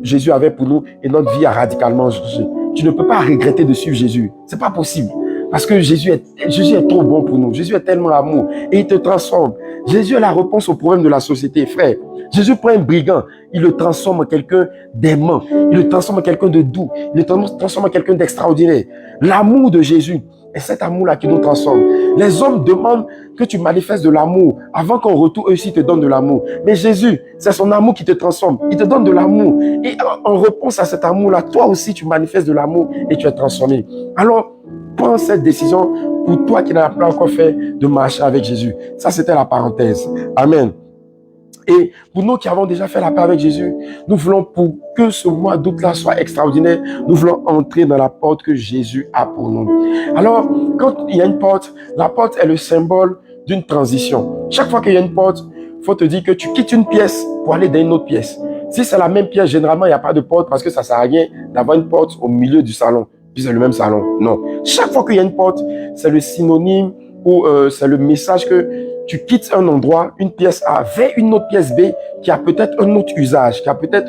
Jésus avait pour nous, et notre vie a radicalement changé. Tu ne peux pas regretter de suivre Jésus. C'est pas possible. Parce que Jésus est trop bon pour nous. Jésus est tellement l'amour et il te transforme. Jésus est la réponse aux problèmes de la société, frère. Jésus prend un brigand, il le transforme en quelqu'un d'aimant, il le transforme en quelqu'un de doux, il le transforme en quelqu'un d'extraordinaire. L'amour de Jésus est cet amour-là qui nous transforme. Les hommes demandent que tu manifestes de l'amour avant qu'en retour, eux aussi te donnent de l'amour. Mais Jésus, c'est son amour qui te transforme. Il te donne de l'amour. Et en réponse à cet amour-là, toi aussi, tu manifestes de l'amour et tu es transformé. Alors, prends cette décision pour toi qui n'as pas encore fait de marcher avec Jésus. Ça, c'était la parenthèse. Amen. Et pour nous qui avons déjà fait la paix avec Jésus, nous voulons, pour que ce mois d'août-là soit extraordinaire, nous voulons entrer dans la porte que Jésus a pour nous. Alors, quand il y a une porte, la porte est le symbole d'une transition. Chaque fois qu'il y a une porte, il faut te dire que tu quittes une pièce pour aller dans une autre pièce. Si c'est la même pièce, généralement, il n'y a pas de porte parce que ça ne sert à rien d'avoir une porte au milieu du salon. Puis c'est le même salon. Non. Chaque fois qu'il y a une porte, c'est le synonyme ou c'est le message que tu quittes un endroit, une pièce A, vers une autre pièce B qui a peut-être un autre usage, qui a peut-être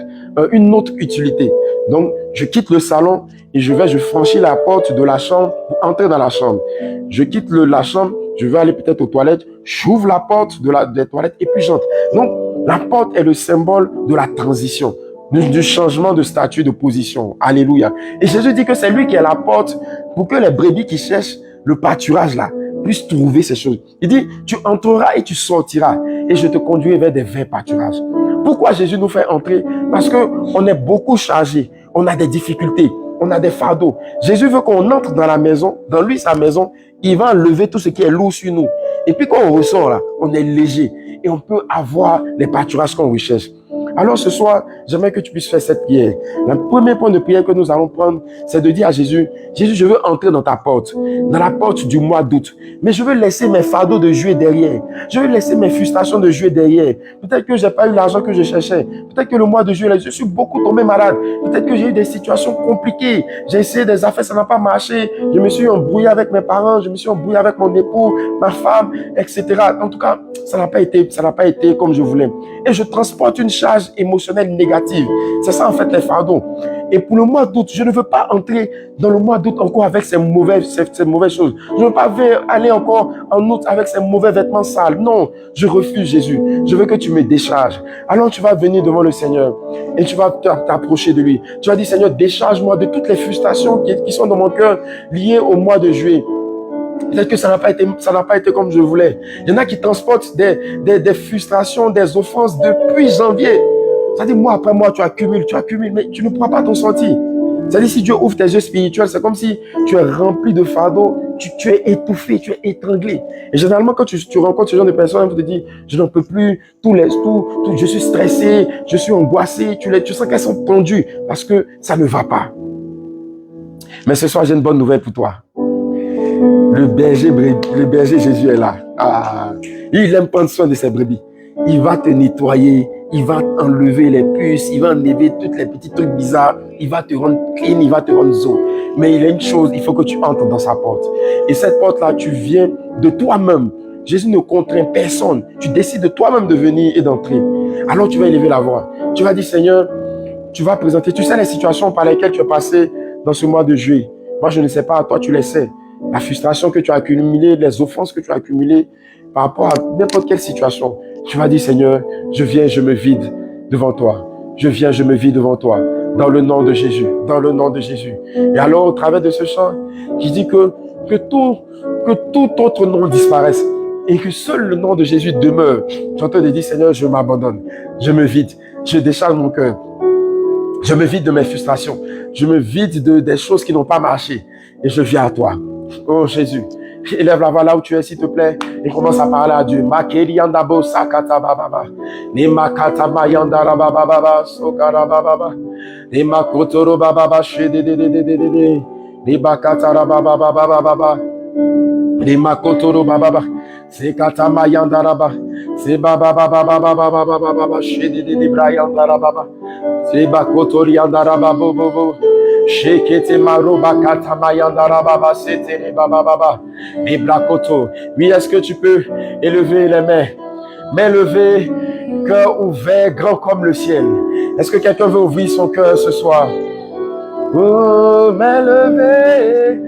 une autre utilité. Donc, je quitte le salon et je franchis la porte de la chambre pour entrer dans la chambre. Je quitte la chambre, je vais aller peut-être aux toilettes, j'ouvre la porte des toilettes et puis j'entre. Donc, la porte est le symbole de la transition, du changement de statut, de position. Alléluia. Et Jésus dit que c'est lui qui est la porte pour que les brebis qui cherchent le pâturage là puissent trouver ces choses. Il dit, tu entreras et tu sortiras et je te conduirai vers des verts pâturages. Pourquoi Jésus nous fait entrer? Parce qu'on est beaucoup chargé, on a des difficultés, on a des fardeaux. Jésus veut qu'on entre dans la maison, dans lui, sa maison, il va enlever tout ce qui est lourd sur nous. Et puis quand on ressort là, on est léger et on peut avoir les pâturages qu'on recherche. Alors ce soir, j'aimerais que tu puisses faire cette prière. Le premier point de prière que nous allons prendre, c'est de dire à Jésus, Jésus, je veux entrer dans ta porte, dans la porte du mois d'août. Mais je veux laisser mes fardeaux de juillet derrière. Je veux laisser mes frustrations de juillet derrière. Peut-être que je n'ai pas eu l'argent que je cherchais. Peut-être que le mois de juillet, je suis beaucoup tombé malade. Peut-être que j'ai eu des situations compliquées. J'ai essayé des affaires, ça n'a pas marché. Je me suis embrouillé avec mes parents, je me suis embrouillé avec mon époux, ma femme, etc. En tout cas, ça n'a pas été comme je voulais. Et je transporte une charge émotionnelle négative. C'est ça en fait les fardeaux. Et pour le mois d'août, je ne veux pas entrer dans le mois d'août encore avec ces mauvaises choses. Je ne veux pas aller encore en août avec ces mauvais vêtements sales. Non, je refuse Jésus. Je veux que tu me décharges. Alors tu vas venir devant le Seigneur et tu vas t'approcher de lui. Tu vas dire, Seigneur, décharge-moi de toutes les frustrations qui sont dans mon cœur liées au mois de juillet. Peut-être que ça n'a pas été comme je voulais. Il y en a qui transportent des frustrations, des offenses depuis janvier. C'est-à-dire, mois après mois, tu accumules, mais tu ne pourras pas t'en sortir. C'est-à-dire, si Dieu ouvre tes yeux spirituels, c'est comme si tu es rempli de fardeaux, tu es étouffé, tu es étranglé. Et généralement, quand tu rencontres ce genre de personnes, tu te dis, je n'en peux plus, je suis stressé, je suis angoissé, tu sens qu'elles sont tendues parce que ça ne va pas. Mais ce soir, j'ai une bonne nouvelle pour toi. Le berger Jésus est là. Il aime prendre soin de ses brebis. Il va te nettoyer, il va enlever les puces, il va enlever tous les petits trucs bizarres, il va te rendre clean, il va te rendre zo. Mais il y a une chose, il faut que tu entres dans sa porte. Et cette porte-là, tu viens de toi-même. Jésus ne contraint personne. Tu décides de toi-même de venir et d'entrer. Alors tu vas élever la voix. Tu vas dire, Seigneur, tu vas présenter. Tu sais les situations par lesquelles tu es passé dans ce mois de juillet. Moi, je ne sais pas, toi, tu les sais. La frustration que tu as accumulée, les offenses que tu as accumulées par rapport à n'importe quelle situation. Tu vas dire, Seigneur, je viens, je me vide devant toi. Je viens, je me vide devant toi. Dans le nom de Jésus, dans le nom de Jésus. Et alors, au travers de ce chant, qui dit que tout autre nom disparaisse et que seul le nom de Jésus demeure. J'entends de dire, Seigneur, je m'abandonne, je me vide, je décharge mon cœur, je me vide de mes frustrations, je me vide des choses qui n'ont pas marché et je viens à toi. Oh Jésus, élève la voix là où tu es, s'il te plaît, et commence à parler à Dieu. Makeriandabo sakata bababa, ni makata mayandara bababa, sokara bababa, ni makotoro bababa, shedededededede, ni bakatara bababa bababa, ni makotoro bababa, sekata mayandara ba, se bababa bababa bababa bababa, shededede brayandara baba, se bakotori andara babobobo. Shekete maroba katamayandara baba setere baba baba librakoto. Oui, est-ce que tu peux élever les mains levées, cœur ouvert, grand comme le ciel. Est-ce que quelqu'un veut ouvrir son cœur ce soir? Oh, mains levées,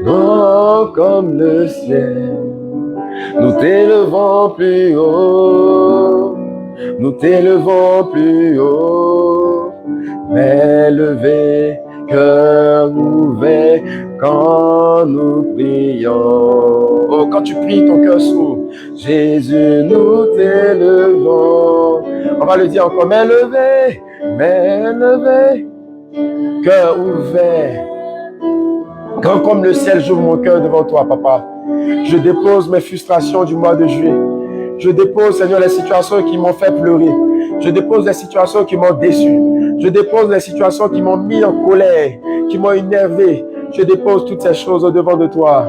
grand comme le ciel. Nous t'élevons plus haut. Nous t'élevons plus haut, mais levé, cœur ouvert, quand nous prions. Oh, quand tu pries, ton cœur s'ouvre. Jésus, nous t'élevons. On va le dire encore, mais levé, cœur ouvert. Grand comme le ciel, j'ouvre mon cœur devant toi, papa. Je dépose mes frustrations du mois de juillet. Je dépose, Seigneur, les situations qui m'ont fait pleurer. Je dépose les situations qui m'ont déçu. Je dépose les situations qui m'ont mis en colère, qui m'ont énervé. Je dépose toutes ces choses au-devant de toi.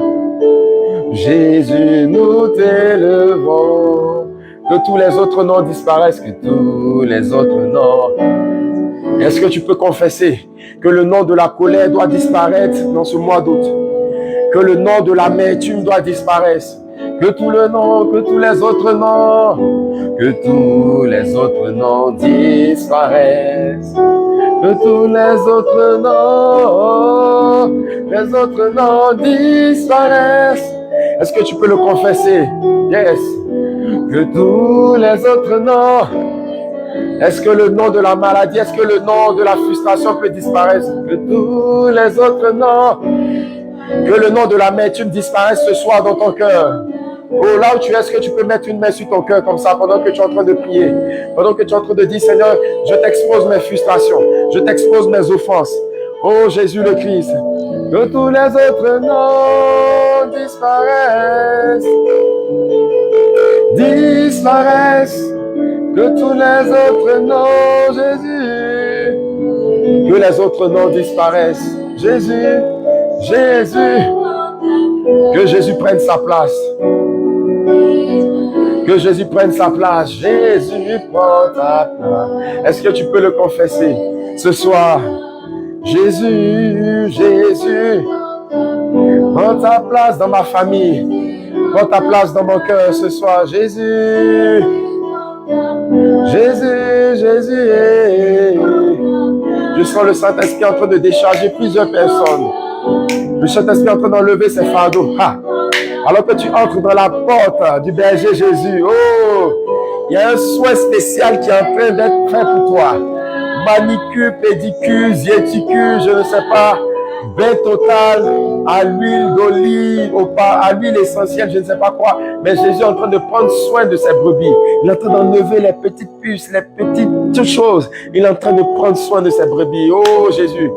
Jésus, nous t'élevons. Que tous les autres noms disparaissent, que tous les autres noms. Est-ce que tu peux confesser que le nom de la colère doit disparaître dans ce mois d'août? Que le nom de l'amertume doit disparaître? Que tous les autres noms, que tous les autres noms disparaissent. Que tous les autres noms disparaissent. Est-ce que tu peux le confesser? Yes. Que tous les autres noms. Est-ce que le nom de la maladie, est-ce que le nom de la frustration peut disparaître? Que tous les autres noms. Que le nom de l'amertume disparaisse ce soir dans ton cœur. Oh, là où tu es, est-ce que tu peux mettre une main sur ton cœur comme ça pendant que tu es en train de prier? Pendant que tu es en train de dire, Seigneur, je t'expose mes frustrations. Je t'expose mes offenses. Oh, Jésus le Christ. Que tous les autres noms disparaissent. Disparaissent. Que tous les autres noms, Jésus. Que les autres noms disparaissent. Jésus. Jésus, que Jésus prenne sa place. Que Jésus prenne sa place. Jésus, prends ta place. Est-ce que tu peux le confesser ce soir? Jésus, Jésus, prends ta place dans ma famille. Prends ta place dans mon cœur ce soir. Jésus, Jésus, Jésus. Je sens le Saint-Esprit en train de décharger plusieurs personnes. Le Saint-Esprit est en train d'enlever ses fardeaux. Ha. Alors que tu entres dans la porte du berger Jésus, oh, il y a un soin spécial qui est en train d'être fait pour toi. Manicure, pédicure, zéticure, je ne sais pas, bain total, à l'huile d'olive, à l'huile essentielle, je ne sais pas quoi. Mais Jésus est en train de prendre soin de ses brebis. Il est en train d'enlever les petites puces, les petites choses. Il est en train de prendre soin de ses brebis. Oh Jésus.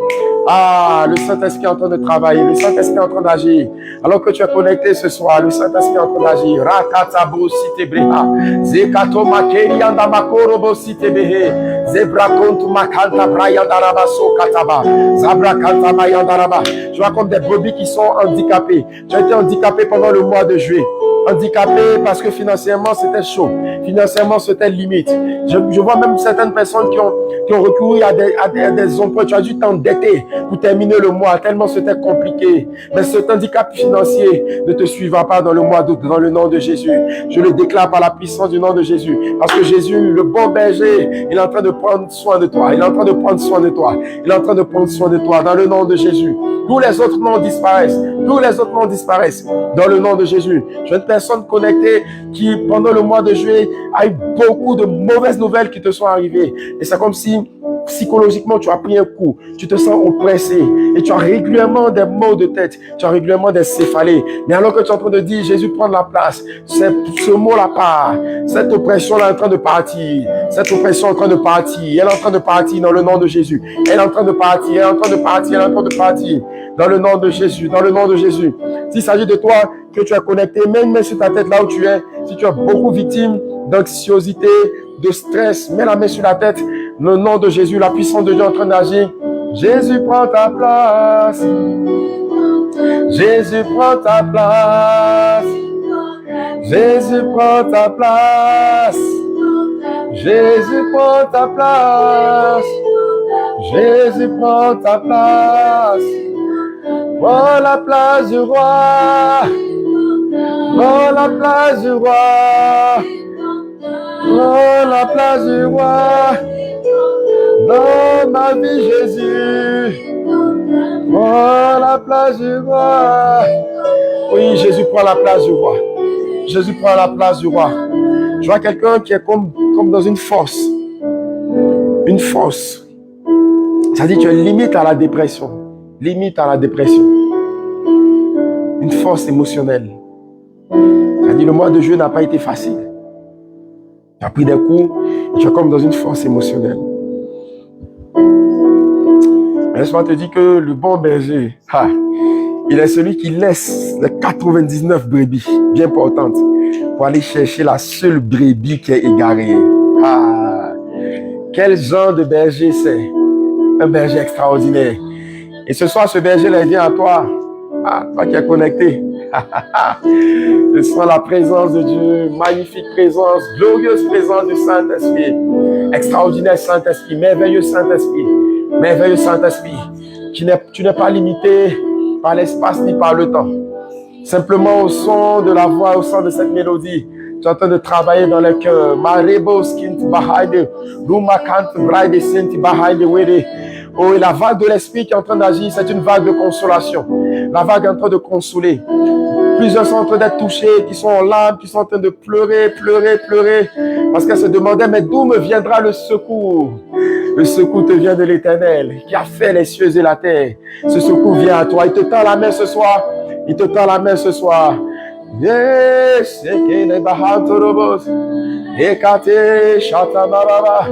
Ah, le Saint-Esprit est en train de travailler, le Saint-Esprit est en train d'agir. Alors que tu es connecté ce soir, le Saint-Esprit est en train d'agir. Rakatabo sitebreha, zekato makeri andamakorobo sitebehe, zebrakontu makanta brayandarabaso kataba, zabrakanta mayandaraba. Je vois comme des brebis qui sont handicapées. Tu as été handicapé pendant le mois de juillet. Handicapé parce que financièrement c'était chaud, financièrement c'était limite. Je vois même certaines personnes qui ont recouru à des emplois. Tu as dû t'endetter pour terminer le mois tellement c'était compliqué. Mais cet handicap financier ne te suivra pas dans le mois d'août, dans le nom de Jésus. Je le déclare par la puissance du nom de Jésus. Parce que Jésus, le bon berger, il est en train de prendre soin de toi. Il est en train de prendre soin de toi. Il est en train de prendre soin de toi dans le nom de Jésus. Tous les autres noms disparaissent. Tous les autres noms disparaissent. Dans le nom de Jésus. Je veux une personne connectée qui, pendant le mois de juillet, a eu beaucoup de mauvaises nouvelles qui te sont arrivées. Et c'est comme si psychologiquement, tu as pris un coup, tu te sens oppressé et tu as régulièrement des maux de tête, tu as régulièrement des céphalées. Mais alors que tu es en train de dire, Jésus prend la place, c'est ce mot-là part, cette oppression-là est en train de partir, cette oppression est en train de partir, elle est en train de partir dans le nom de Jésus. Elle est en train de partir, elle est en train de partir, elle est en train de partir dans le nom de Jésus, dans le nom de Jésus. S'il s'agit de toi, que tu es connecté, mets une main sur ta tête là où tu es. Si tu es beaucoup victime d'anxiosité, de stress, mets la main sur la tête. Le nom de Jésus, la puissance de Dieu en train d'agir. Jésus prend ta place. Jésus prend ta place. Jésus prend ta place. Jésus prend ta place. Jésus prend ta place. Prends la place du roi. Prends la place du roi. Prends la place du roi. Dans ma vie, Jésus, prends la place du roi. Oui, Jésus prend la place du roi. Jésus prend la place du roi. Je vois quelqu'un qui est comme dans une force. Une force. Ça dit que tu es limite à la dépression. Limite à la dépression. Une force émotionnelle. Ça dit le mois de juillet n'a pas été facile. Tu as pris des coups et tu es comme dans une force émotionnelle. Laisse-moi te dire que le bon berger, il est celui qui laisse les 99 brebis bien portantes pour aller chercher la seule brebis qui est égarée. Quel genre de berger c'est? Un berger extraordinaire. Et ce soir, ce berger là vient à toi. Toi qui es connecté. Je sens la présence de Dieu, magnifique présence, glorieuse présence du Saint-Esprit. Extraordinaire Saint-Esprit, merveilleux Saint-Esprit. Merveilleux Saint-Esprit, tu n'es pas limité par l'espace ni par le temps. Simplement au son de la voix, au son de cette mélodie, tu es en train de travailler dans le cœur. Oh, et la vague de l'Esprit qui est en train d'agir, c'est une vague de consolation. La vague est en train de consoler. Plusieurs sont en train d'être touchés, qui sont en larmes, qui sont en train de pleurer, parce qu'elles se demandaient, mais d'où me viendra le secours? Le secours te vient de l'Éternel, qui a fait les cieux et la terre. Ce secours vient à toi. Il te tend la main ce soir. Il te tend la main ce soir. Yes, Ekate Shatabaraba.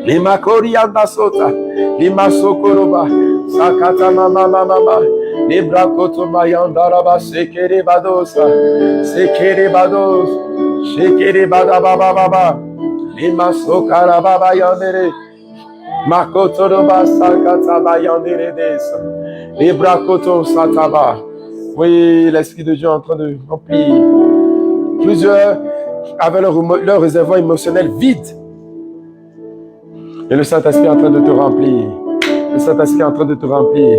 Lima Korianda Sota. Lima Sokoroba. Sakata Mama Mama. Libra Kotoma Yandaraba. Sekere Badosa. Sekere Bados. Sekere Badababa Baba. Lima Sokarababa Yandere. Makotoroba Sakataba Yandere Desa. Libra Koto Sataba. Oui, l'Esprit de Dieu est en train de remplir. Plusieurs avaient leur réservoir émotionnel vide. Et le Saint-Esprit est en train de te remplir. Le Saint-Esprit est en train de te remplir.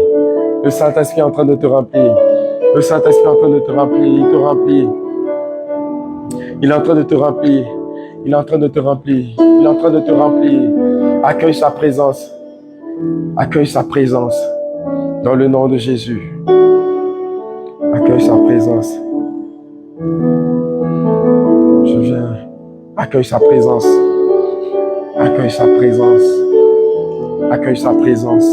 Le Saint-Esprit est en train de te remplir. Le Saint-Esprit est en train de te remplir. Il te remplit. Il est en train de te remplir. Il est en train de te remplir. Il est en train de te remplir. Accueille sa présence. Accueille sa présence. Dans le nom de Jésus. Accueille sa présence. Je viens. Accueille sa présence. Accueille sa présence. Accueille sa présence.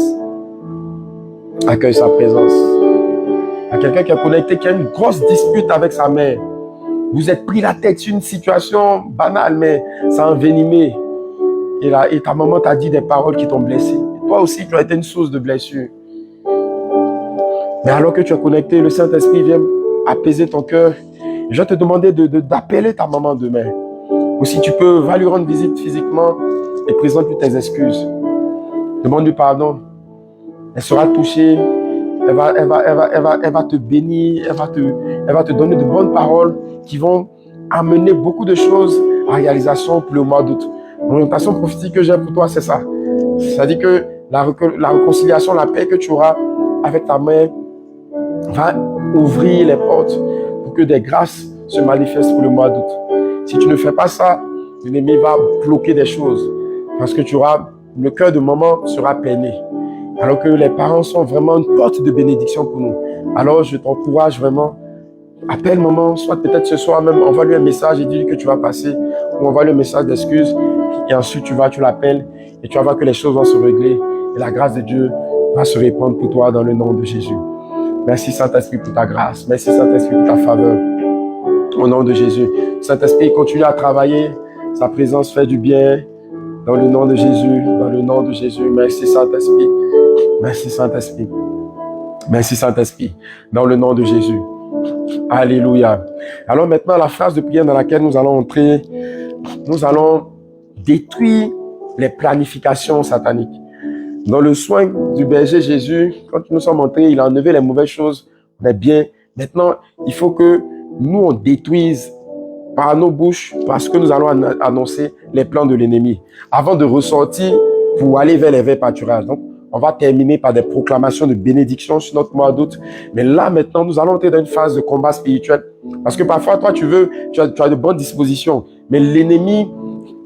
Accueille sa présence. Il y a quelqu'un qui est connecté, qui a une grosse dispute avec sa mère. Vous êtes pris la tête sur une situation banale, mais ça a envenimé. Et ta maman t'a dit des paroles qui t'ont blessé. Et toi aussi, tu as été une source de blessure. Mais alors que tu es connecté, le Saint-Esprit vient apaiser ton cœur. Je vais te demander d'appeler ta maman demain. Ou si tu peux, va lui rendre visite physiquement et présente-lui tes excuses. Demande-lui pardon. Elle sera touchée. Elle va te bénir. Elle va te donner de bonnes paroles qui vont amener beaucoup de choses à réalisation pour le mois d'août. L'orientation prophétique que j'ai pour toi, c'est ça. C'est-à-dire que la réconciliation, la paix que tu auras avec ta mère va ouvrir les portes pour que des grâces se manifestent pour le mois d'août. Si tu ne fais pas ça, l'ennemi va bloquer des choses parce que le cœur de maman sera peiné. alors que les parents sont vraiment une porte de bénédiction pour nous. Alors, je t'encourage vraiment. Appelle maman, soit peut-être ce soir même, envoie-lui un message et dis-lui que tu vas passer, ou envoie-lui un message d'excuse, et ensuite tu l'appelles, et tu vas voir que les choses vont se régler, et la grâce de Dieu va se répandre pour toi dans le nom de Jésus. Merci Saint-Esprit pour ta grâce, merci Saint-Esprit pour ta faveur, au nom de Jésus. Saint-Esprit, continue à travailler, sa présence fait du bien, dans le nom de Jésus, dans le nom de Jésus. Merci Saint-Esprit, merci Saint-Esprit, merci Saint-Esprit, dans le nom de Jésus. Alléluia. Alors maintenant, la phrase de prière dans laquelle nous allons entrer, nous allons détruire les planifications sataniques. Dans le soin du berger Jésus, quand nous sommes entrés, il a enlevé les mauvaises choses, mais bien. Maintenant, il faut que nous, on détruise par nos bouches, parce que nous allons annoncer les plans de l'ennemi, avant de ressortir pour aller vers les verts pâturages. Donc, on va terminer par des proclamations de bénédiction sur notre mois d'août. Mais là, maintenant, nous allons entrer dans une phase de combat spirituel. Parce que parfois, toi, tu as de bonnes dispositions. Mais l'ennemi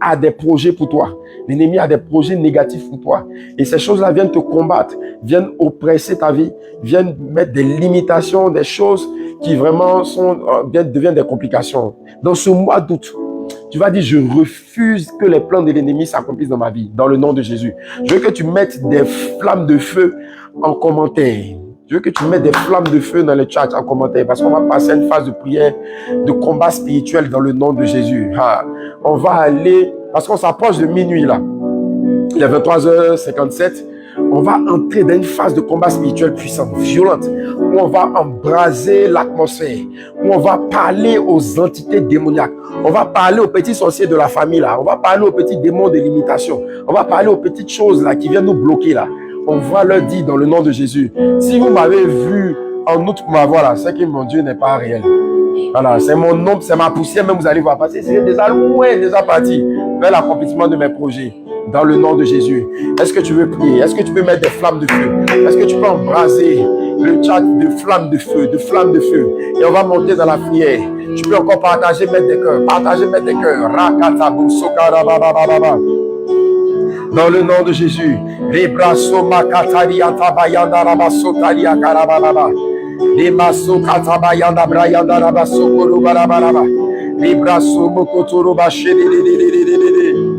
a des projets pour toi. L'ennemi a des projets négatifs pour toi. Et ces choses-là viennent te combattre, viennent oppresser ta vie, viennent mettre des limitations, des choses qui vraiment deviennent des complications. Dans ce mois d'août, tu vas dire, je refuse que les plans de l'ennemi s'accomplissent dans ma vie, dans le nom de Jésus. Je veux que tu mettes des flammes de feu en commentaire. Je veux que tu mettes des flammes de feu dans le chat en commentaire, parce qu'on va passer à une phase de prière, de combat spirituel dans le nom de Jésus. On va aller, parce qu'on s'approche de minuit là. Il est 23h57. On va entrer dans une phase de combat spirituel puissante, violente, où on va embraser l'atmosphère, où on va parler aux entités démoniaques, on va parler aux petits sorciers de la famille là, on va parler aux petits démons de l'imitation, on va parler aux petites choses là qui viennent nous bloquer là. On va leur dire dans le nom de Jésus, si vous m'avez vu en outre pour m'avoir là, c'est que mon Dieu n'est pas réel. Voilà, c'est mon nom, c'est ma poussière, même vous allez voir passer, c'est déjà loin, déjà parti vers l'accomplissement de mes projets. Dans le nom de Jésus. Est-ce que tu veux prier? Est-ce que tu peux mettre des flammes de feu? Est-ce que tu peux embraser le chat de flammes de feu, de flammes de feu? Et on va monter dans la prière. Tu peux encore partager, mettre des cœurs. Partager, mettre des cœurs. Rakatabu, sokarababababa. Dans le nom de Jésus. Rebraso makatari atabayanda rabasotari akarabababa. Remaso katabayanda brayanda rabasokoro barabaraba. Rebraso mokotoro bashededededededede.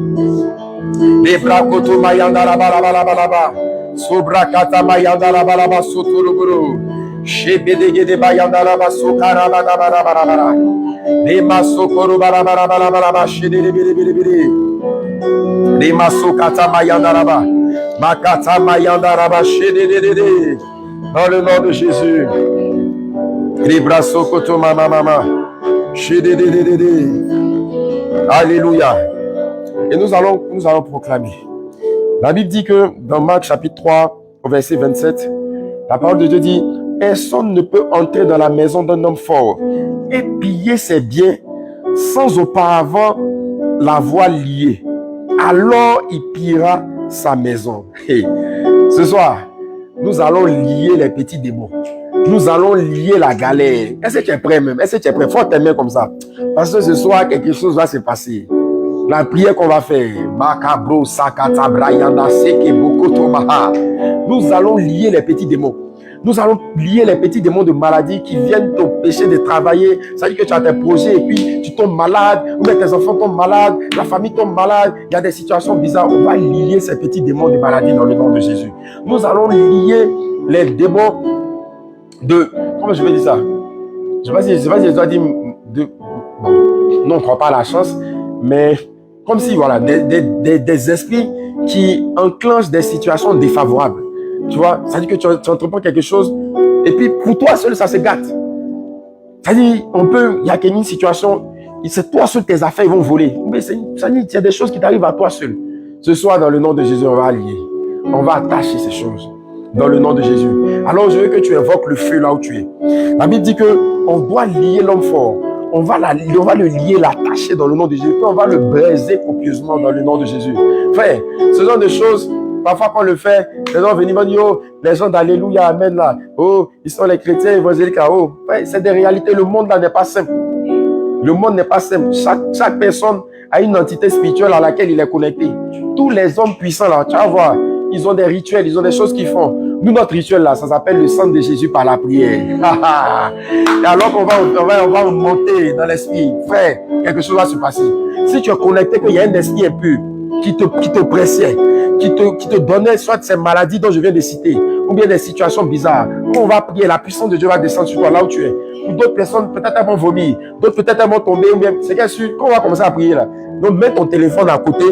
Lebra koto mayanda la balabalaba, sobra kata mayanda la balaba soturuburu, shebedege de bayanda la basokara barabarabara, lema sokoro barabarabara, shedebedebede, lema sokata mayanda la ba, makata mayanda la ba, shedebedede, dans le nom de Jésus, lebra sokoto mama, shedebedede, alléluia. Et nous allons proclamer. La Bible dit que dans Marc chapitre 3, au verset 27, la parole de Dieu dit, personne ne peut entrer dans la maison d'un homme fort et piller ses biens sans auparavant l'avoir lié. Alors il pillera sa maison. Hey. Ce soir, nous allons lier les petits démons. Nous allons lier la galère. Est-ce que tu es prêt même? Est-ce que tu es prêt? Faut t'aimer comme ça. Parce que ce soir, quelque chose va se passer. La prière qu'on va faire, Makabro Sakata Brayanda Seke Bokoto Maha. Nous allons lier les petits démons. Nous allons lier les petits démons de maladie qui viennent t'empêcher de travailler. Ça veut dire que tu as tes projets et puis tu tombes malade, ou bien tes enfants tombent malades, la famille tombe malade. Il y a des situations bizarres. On va lier ces petits démons de maladie dans le nom de Jésus. Nous allons lier les démons de... Comment je vais dire ça? Je ne sais pas si je dois dire... Bon, non, on ne croit pas à la chance, mais... Comme si, voilà, des esprits qui enclenchent des situations défavorables. Tu vois, ça dit que tu entreprends quelque chose et puis pour toi seul, ça se gâte. Ça dit, il y a une situation, c'est toi seul, tes affaires vont voler. Mais ça dit, il y a des choses qui t'arrivent à toi seul. Ce soir, dans le nom de Jésus, on va lier. On va attacher ces choses. Dans le nom de Jésus. Alors, je veux que tu invoques le feu là où tu es. La Bible dit qu'on doit lier l'homme fort. On va le lier, l'attacher dans le nom de Jésus. Puis on va le briser copieusement dans le nom de Jésus. Frère, ce genre de choses, parfois quand on le fait, les gens viennent dire, oh, les gens d'Alléluia, Amen là, oh, ils sont les chrétiens évangéliques, oh. Ouais, c'est des réalités, le monde là n'est pas simple. Le monde n'est pas simple. Chaque personne a une entité spirituelle à laquelle il est connecté. Tous les hommes puissants là, tu vas voir, ils ont des rituels, ils ont des choses qu'ils font. Nous, notre rituel là, ça s'appelle le sang de Jésus par la prière. Et alors qu'on va monter dans l'esprit, frère, quelque chose va se passer. Si tu es connecté qu'il y a un esprit impur qui te pressait, qui te donnait soit ces maladies dont je viens de citer, ou bien des situations bizarres, quand on va prier, la puissance de Dieu va descendre sur toi là où tu es. Ou d'autres personnes, peut-être elles vont vomir, d'autres peut-être elles vont tomber, ou bien c'est bien sûr, quand on va commencer à prier là, donc mets ton téléphone à côté,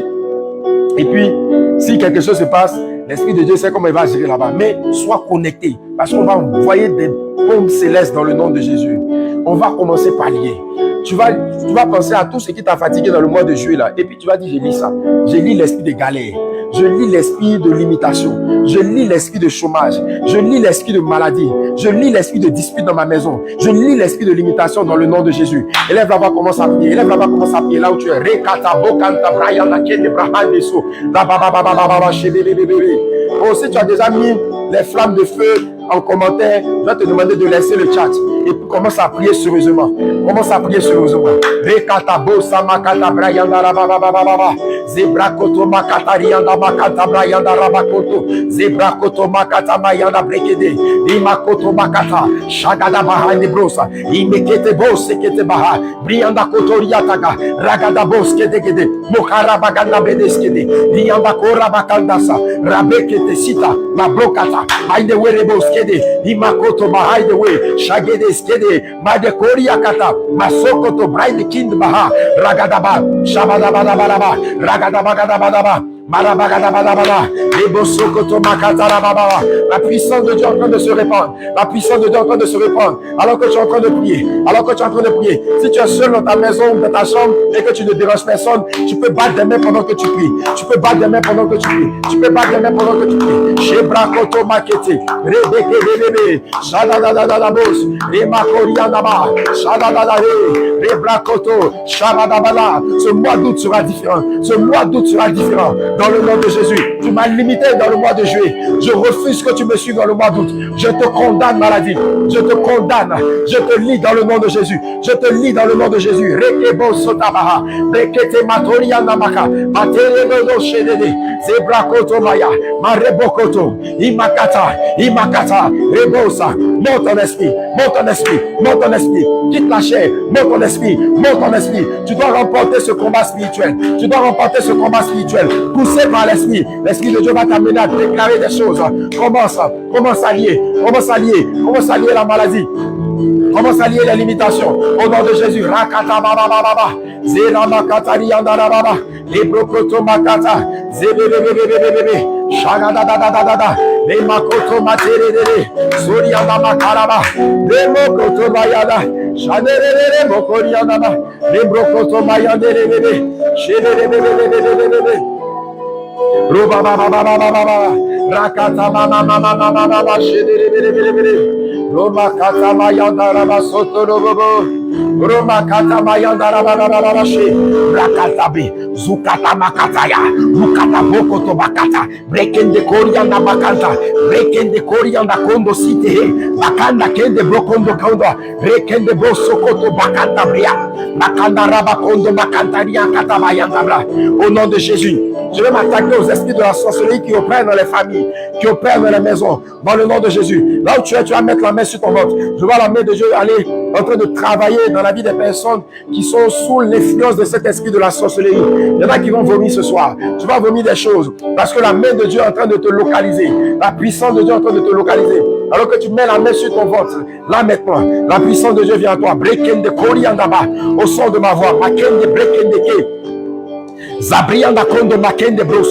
et puis si quelque chose se passe, l'Esprit de Dieu sait comment il va gérer là-bas. Mais sois connecté, parce qu'on va envoyer des bombes célestes dans le nom de Jésus. On va commencer par lier. Tu vas penser à tout ce qui t'a fatigué dans le mois de juillet là. Et puis tu vas dire, je lis ça. Je lis l'esprit de galère. Je lis l'esprit de limitation. Je lis l'esprit de chômage. Je lis l'esprit de maladie. Je lis l'esprit de dispute dans ma maison. Je lis l'esprit de limitation dans le nom de Jésus. Élève là-bas, commence à prier. Élève là-bas, commence à prier là où tu es. Oh, si tu as déjà mis les flammes de feu en commentaire, je vais te demander de laisser le chat et puis commence à prier sérieusement. Commence à prier sérieusement. Rekatabo samakata brayanda rababababa. Zebrakoto makata rianda makata brayanda rabakoto. Zebrakoto makata mayanda brekede. Imakoto makata. Shagada baha nebrosa. Imekete bos sekete baha. Brianda kotoriataga. Ragada bos kedegede. Mokara baganda bedeskede. Rianda kora bakandasa. Rabekete sita. Mabrokata. Ainde werebos kede. Imakoto baha the way. Shagede skede. Madekoria kata. Masokoto braide kind baha. Ragadaba. Shabadabadabadaba. Ragadabadabadaba. Marabagadabadabada. Ebosokoto makatarababa. La puissance de Dieu est en train de se répandre. La puissance de Dieu est en train de se répandre. Alors que tu es en train de prier. Alors que tu es en train de prier. Si tu es seul dans ta maison ou dans ta chambre et que tu ne déranges personne, tu peux battre des mains pendant que tu pries. Tu peux battre des mains pendant que tu pries. Tu peux battre des mains pendant que tu pries. Shebrakoto makete. Rebeke bébé. Shadadadadabos. Remakorianaba. Shadadadade. Rebrakoto. Shabadabala. Ce mois d'août sera différent. Ce mois d'août sera différent. Dans le nom de Jésus. Tu m'as limité dans le mois de juillet. Je refuse que tu me suives dans le mois d'août. Je te condamne, maladie. Je te condamne. Je te lis dans le nom de Jésus. Je te lis dans le nom de Jésus. Rekebo sotabaha. Rekete matoria namaka. Materebo shedede. Zebrakoto maya. Marebokoto. Imakata. Imakata. Rebosa. Monte ton esprit. Monte ton esprit. Monte ton esprit. Quitte la chair. Monte ton esprit. Monte ton esprit. Tu dois remporter ce combat spirituel. Tu dois remporter ce combat spirituel. Poussé par l'esprit. L'esprit de Dieu va t'amener à déclarer des choses. Commence à lier. Commence à lier la maladie. Commence à lier les limitations. Au nom de Jésus. Rakata baba baba. Zera makata rianda baba. Lebrokoto makata. Zebebebebebebebe. Shagada da da da da da. Le makoto materere. Sorianda makaraba. Le mokoto bayada. Shanerere mokorianda ma. Le brokoto mayandere bebe. Sherere bebe. Roba baba baba baba. Rakata mama mama mama mama. Sherere bebe. Roma kata mayanda raba soto robobo. Roma kata mayanda raba raba she. Rakatabe zukata makataya. Mukata boko to bakata. Brekende korianda bakanta. Brekende korianda kondo site. Bakanda kende brokondo kondo. Brekende bosokoto bakanta bria. Bakanda raba kondo bakanta ria kata mayanda bra. Au nom de Jésus, je vais m'attaquer aux esprits de la sorcellerie qui opèrent dans les familles, qui opèrent dans les maisons. Dans le nom de Jésus. Là où tu es, tu vas mettre la main sur ton ventre. Je vois la main de Dieu aller en train de travailler dans la vie des personnes qui sont sous l'influence de cet esprit de la sorcellerie. Il y en a qui vont vomir ce soir. Tu vas vomir des choses parce que la main de Dieu est en train de te localiser. La puissance de Dieu est en train de te localiser. Alors que tu mets la main sur ton ventre, là maintenant, la puissance de Dieu vient à toi. Brekende koriandaba, au son de ma voix. Makende brekende ke. Zabrianda kondo makende bros.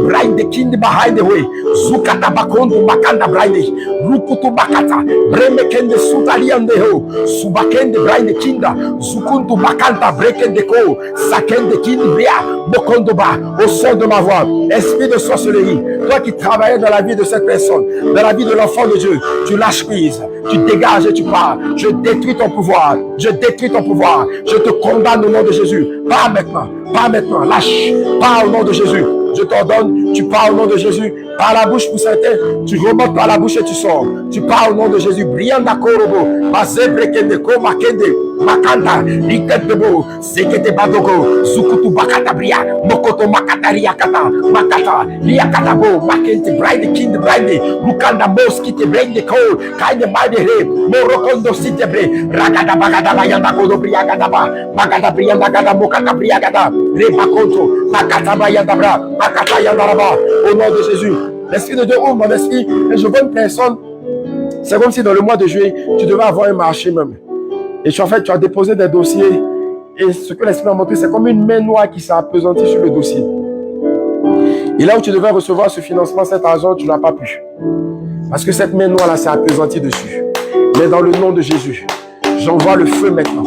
Brainde kindi behind the way. Zukata bakondo makanda brainde. Rukutu bakata. Breme kende sutaliande ho. Subakende brainde kinda. Zukuntu bakanta brekende ko. Sakende kindi bria. Bokondo ba. Au son de ma voix. Esprit de sorcellerie. Toi qui travaillais dans la vie de cette personne, dans la vie de l'enfant de Dieu, tu lâches prise. Tu dégages et tu pars. Je détruis ton pouvoir. Je détruis ton pouvoir. Je te condamne au nom de Jésus. Pas maintenant. Pas maintenant. Lâche. Pas au nom de Jésus. Je t'ordonne, tu parles au nom de Jésus. Par la bouche pour certains, tu remontes par la bouche et tu sors. Tu parles au nom de Jésus. Brianda Korobo, Mazebre Kende, Koma Kende, Makanda, Liketebo, Sekete Badogo, Zukutu Bakata Bria, Mokoto Makata Riakata, Makata, Riakatabo, Makente, Bride, Kind, Bride, Lukanda Moskite, Bride, Ko, Kaide Madere, Morokondo Sitebre, Ragada Bagada Bayanda Kodo Briagadaba, Bagada Brianda Gada Mokata Briagada, Rebakoto, Makata Bayanda Bra, Makata Yandaraba, au nom de Jésus. L'Esprit de Dieu ouvre mon esprit et je vois une personne. C'est comme si dans le mois de juillet, tu devais avoir un marché même. Et tu as déposé des dossiers. Et ce que l'Esprit m'a montré, c'est comme une main noire qui s'est appesantie sur le dossier. Et là où tu devais recevoir ce financement, cet argent, tu n'as pas pu. Parce que cette main noire-là s'est appesantie dessus. Mais dans le nom de Jésus, j'envoie le feu maintenant.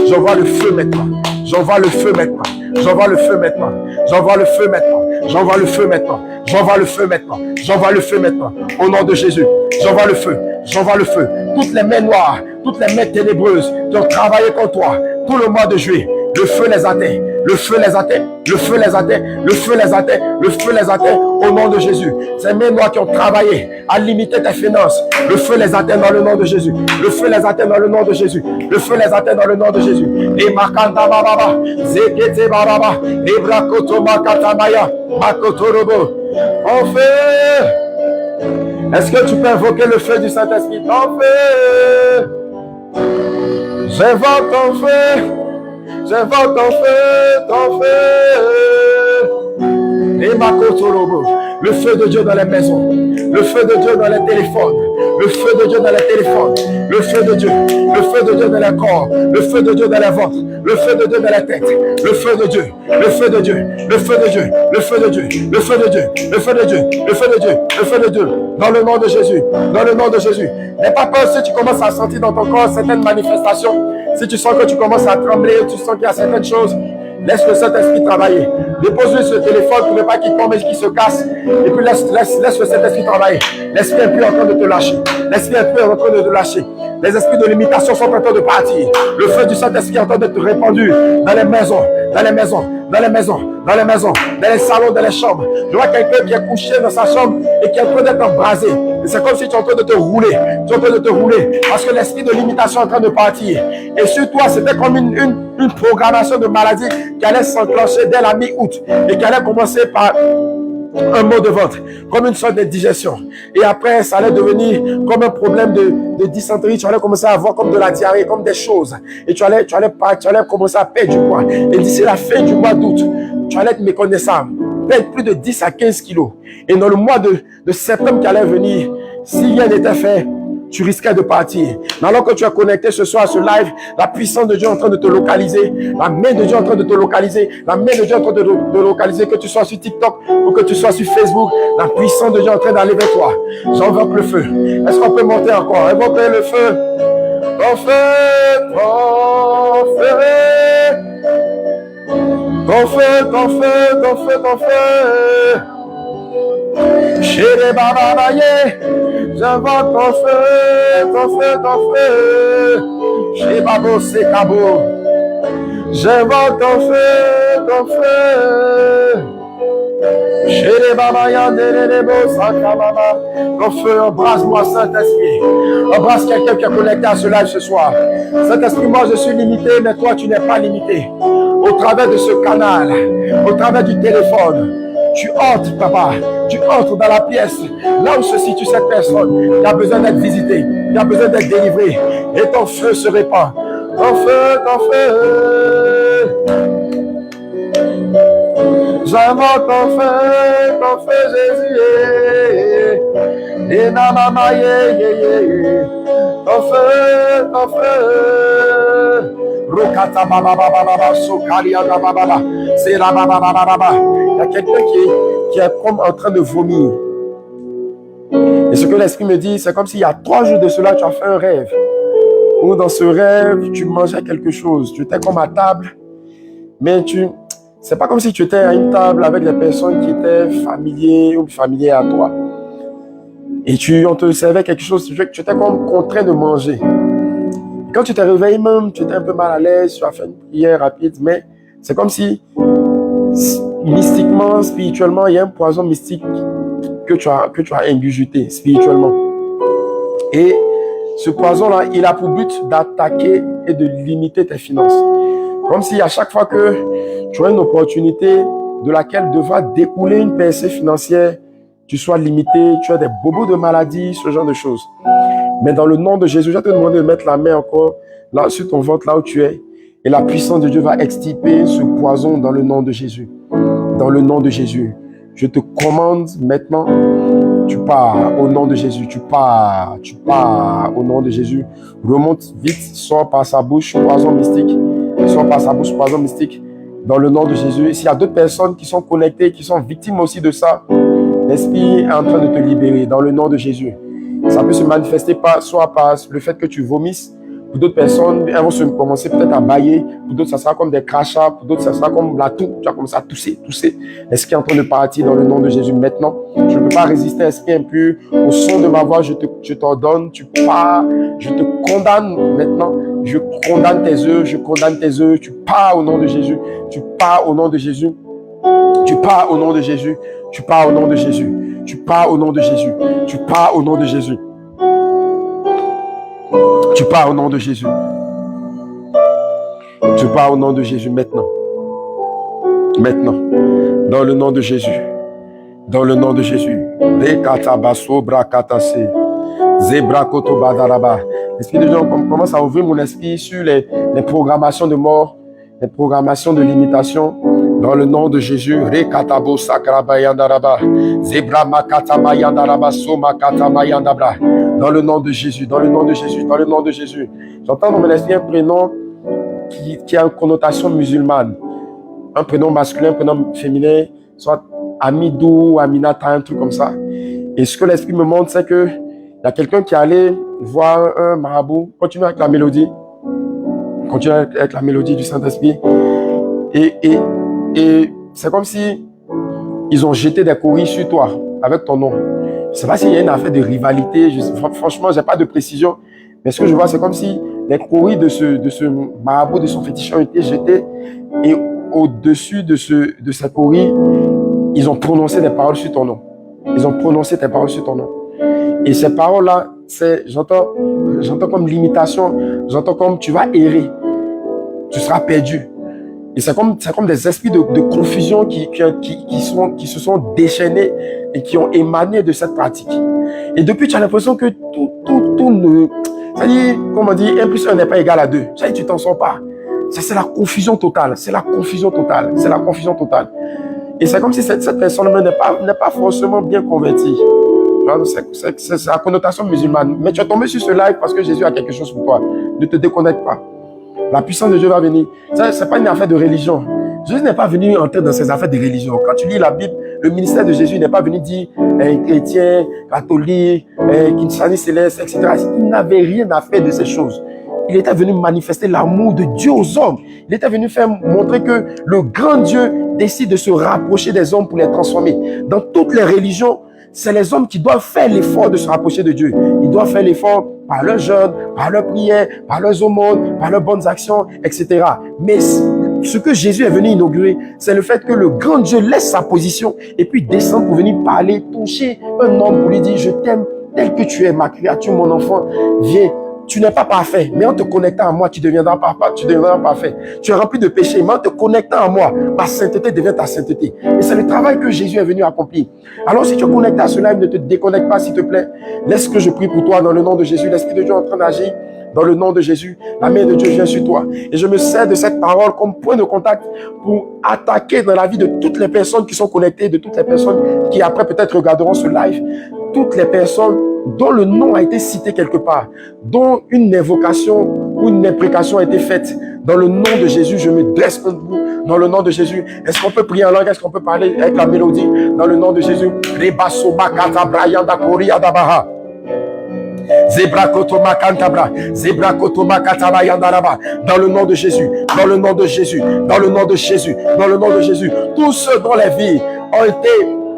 J'envoie le feu maintenant. J'envoie le feu maintenant. J'envoie le feu maintenant. J'envoie le feu maintenant. J'envoie le feu maintenant. J'envoie le feu maintenant. J'envoie le feu maintenant. Au nom de Jésus, j'envoie le feu. J'envoie le feu. Toutes les mains noires, toutes les mains ténébreuses qui ont travaillé contre toi tout le mois de juillet, le feu les atteint. Le feu les atteint. Le feu les atteint. Le feu les atteint. Le feu les atteint. Au nom de Jésus. Ces mains noires qui ont travaillé à limiter tes finances, le feu les atteint dans le nom de Jésus. Le feu les atteint dans le nom de Jésus. Le feu les atteint dans le nom de Jésus. Et Makanda Baba, Zekete Baba, Ebrakoto Makatamaya, Makotorobo. En feu. Est-ce que tu peux invoquer le feu du Saint-Esprit? En feu. J'invoque ton feu. J'invoque ton feu, ton feu. Et Makotorobo. Le feu de Dieu dans les maisons. Le feu de Dieu dans les téléphones. Le feu de Dieu dans les téléphones. Le feu de Dieu. Le feu de Dieu dans les corps. Le feu de Dieu dans les ventres. Le feu de Dieu dans la tête. Le feu de Dieu. Le feu de Dieu. Le feu de Dieu. Le feu de Dieu. Le feu de Dieu. Le feu de Dieu. Le feu de Dieu. Le feu de Dieu. Dans le nom de Jésus. Dans le nom de Jésus. N'aie pas peur si tu commences à sentir dans ton corps certaines manifestations. Si tu sens que tu commences à trembler, tu sens qu'il y a certaines choses. Laisse le Saint-Esprit travailler. Dépose-lui ce téléphone pour ne pas qu'il tombe et qu'il se casse. Et puis laisse le Saint-Esprit travailler. L'esprit impur est en train de te lâcher. L'esprit impur est en train de te lâcher. Les esprits de limitation sont en train de partir. Le feu du Saint-Esprit est en train d'être répandu dans les maisons, dans les maisons, dans les maisons, dans les maisons, dans les salons, dans les chambres. Je vois quelqu'un qui est couché dans sa chambre et qui est en train d'être embrasé. C'est comme si tu es en train de te rouler. Tu es en train de te rouler parce que l'esprit de limitation est en train de partir. Et sur toi, c'était comme une programmation de maladie qui allait s'enclencher dès la mi-août et qui allait commencer par un mot de ventre, comme une sorte de digestion. Et après, ça allait devenir comme un problème de dysenterie. Tu allais commencer à avoir comme de la diarrhée, comme des choses. Et tu allais commencer à perdre du poids. Et d'ici la fin du mois d'août, tu allais être méconnaissable. Perdre plus de 10 à 15 kilos. Et dans le mois de septembre qui allait venir, si rien n'était fait, tu risquais de partir. Mais alors que tu es connecté ce soir à ce live, la puissance de Dieu est en train de te localiser. La main de Dieu est en train de te localiser. La main de Dieu est en train de te localiser. Que tu sois sur TikTok ou que tu sois sur Facebook, la puissance de Dieu est en train d'aller vers toi. J'invoque le feu. Est-ce qu'on peut monter encore? Invoquez le feu. Ton feu, ton feu. Ton feu, ton feu, ton feu, ton feu. Chérie Babaye, j'invoque ton feu, ton feu, ton feu. Chez Babo Sekabo, j'invoque ton feu, ton feu. Chérie Babaya, Derebo Sakababa, ton feu, embrasse-moi, Saint-Esprit. Embrasse quelqu'un qui est connecté à ce live ce soir. Saint-Esprit, moi je suis limité, mais toi tu n'es pas limité. Au travers de ce canal, au travers du téléphone, tu entres, papa, tu entres dans la pièce, là où se situe cette personne qui a besoin d'être visitée, qui a besoin d'être délivrée, et ton feu se répand. Ton feu, ton feu. J'invoque ton feu, Jésus. Et namama, ton feu, ton feu. Rokata baba baba baba, sokaria baba baba, sera baba baba baba. Il y a quelqu'un qui est comme en train de vomir. Et ce que l'esprit me dit, c'est comme s'il y a 3 jours de cela, tu as fait un rêve. Où dans ce rêve, tu mangeais quelque chose. Tu étais comme à table, mais c'est pas comme si tu étais à une table avec des personnes qui étaient familiers à toi. Et on te servait quelque chose, tu étais comme contraint de manger. Et quand tu t'es réveillé même, tu étais un peu mal à l'aise, tu as fait une prière rapide, mais c'est comme si mystiquement, spirituellement, il y a un poison mystique que tu as ingurgité spirituellement. Et ce poison-là, il a pour but d'attaquer et de limiter tes finances. Comme si à chaque fois que tu as une opportunité de laquelle devra découler une percée financière, tu sois limité, tu as des bobos de maladie, ce genre de choses. Mais dans le nom de Jésus, je vais te demander de mettre la main encore là sur ton ventre, là où tu es. Et la puissance de Dieu va extirper ce poison dans le nom de Jésus. Dans le nom de Jésus. Je te commande maintenant, tu pars au nom de Jésus. Tu pars au nom de Jésus. Remonte vite, sors par sa bouche, poison mystique. Sors par sa bouche, poison mystique. Dans le nom de Jésus. S'il y a d'autres personnes qui sont connectées, qui sont victimes aussi de ça, l'Esprit est en train de te libérer dans le nom de Jésus. Ça peut se manifester soit par le fait que tu vomisses. Pour d'autres personnes, elles vont commencer peut-être à bailler. Pour d'autres, ça sera comme des crachats. Pour d'autres, ça sera comme la toux. Tu vas commencer à tousser. L'Esprit est en train de partir dans le nom de Jésus maintenant. Je ne peux pas résister à l'Esprit impur. Au son de ma voix, je t'ordonne. Tu pars. Je te condamne maintenant. Je condamne tes œuvres. Je condamne tes œuvres. Tu pars au nom de Jésus. Tu pars au nom de Jésus. Tu pars au nom de Jésus. Tu pars au nom de Jésus. Tu pars au nom de Jésus. Tu pars au nom de Jésus. Tu pars au nom de Jésus. Tu pars au nom de Jésus maintenant. Maintenant. Dans le nom de Jésus. Dans le nom de Jésus. L'Esprit de Dieu commence à ouvrir mon esprit sur les programmations de mort, les programmations de limitation. Dans le nom de Jésus, dans le nom de Jésus, dans le nom de Jésus, dans le nom de Jésus. J'entends dans mon esprit un prénom qui a une connotation musulmane. Un prénom masculin, un prénom féminin, soit Amidou, Aminata, un truc comme ça. Et ce que l'esprit me montre, c'est que il y a quelqu'un qui est allé voir un marabout. Continue avec la mélodie. Continue avec la mélodie du Saint-Esprit. Et c'est comme si ils ont jeté des courriers sur toi avec ton nom. Je ne sais pas s'il y a une affaire de rivalité. Franchement, je n'ai pas de précision. Mais ce que je vois, c'est comme si les courriers de ce marabout, de son fétiche ont été jetés. Et au-dessus de ces courriers, ils ont prononcé des paroles sur ton nom. Ils ont prononcé des paroles sur ton nom. Et ces paroles-là, j'entends comme limitation. J'entends comme tu vas errer. Tu seras perdu. Et c'est comme des esprits de confusion qui se sont déchaînés et qui ont émané de cette pratique. Et depuis, tu as l'impression que tout ne... C'est-à-dire, comme on dit, 1 plus 1 n'est pas égal à 2. C'est-à-dire, tu ne t'en sors pas. C'est la confusion totale. C'est la confusion totale. C'est la confusion totale. Et c'est comme si cette personne n'est pas forcément bien convertie. C'est la connotation musulmane. Mais tu es tombé sur ce live parce que Jésus a quelque chose pour toi. Ne te déconnecte pas. La puissance de Dieu va venir. Ce n'est pas une affaire de religion. Jésus n'est pas venu entrer dans ces affaires de religion. Quand tu lis la Bible, le ministère de Jésus n'est pas venu dire chrétien, catholique, Kinsani céleste, etc. Il n'avait rien à faire de ces choses. Il était venu manifester l'amour de Dieu aux hommes. Il était venu montrer que le grand Dieu décide de se rapprocher des hommes pour les transformer. Dans toutes les religions, c'est les hommes qui doivent faire l'effort de se rapprocher de Dieu. Ils doivent faire l'effort par leurs jeûnes, par leurs prières, par leurs aumônes, par leurs bonnes actions, etc. Mais ce que Jésus est venu inaugurer, c'est le fait que le grand Dieu laisse sa position et puis descend pour venir parler, toucher un homme pour lui dire « Je t'aime tel que tu es, ma créature, mon enfant, viens. » Tu n'es pas parfait, mais en te connectant à moi, tu deviendras parfait. Tu es rempli de péché, mais en te connectant à moi, ma sainteté devient ta sainteté. Et c'est le travail que Jésus est venu accomplir. Alors si tu es connecté à ce live, ne te déconnecte pas, s'il te plaît. Laisse que je prie pour toi dans le nom de Jésus. L'Esprit de Dieu est en train d'agir dans le nom de Jésus. La main de Dieu vient sur toi. Et je me sers de cette parole comme point de contact pour attaquer dans la vie de toutes les personnes qui sont connectées, de toutes les personnes qui après peut-être regarderont ce live, toutes les personnes dont le nom a été cité quelque part, dont une invocation ou une imprécation a été faite. Dans le nom de Jésus, je me dresse contre vous. Dans le nom de Jésus, est-ce qu'on peut prier en langue? Est-ce qu'on peut parler avec la mélodie? Dans le nom de Jésus. Dans le nom de Jésus, dans le nom de Jésus, dans le nom de Jésus, dans le nom de Jésus. Tous ceux dont les vies ont été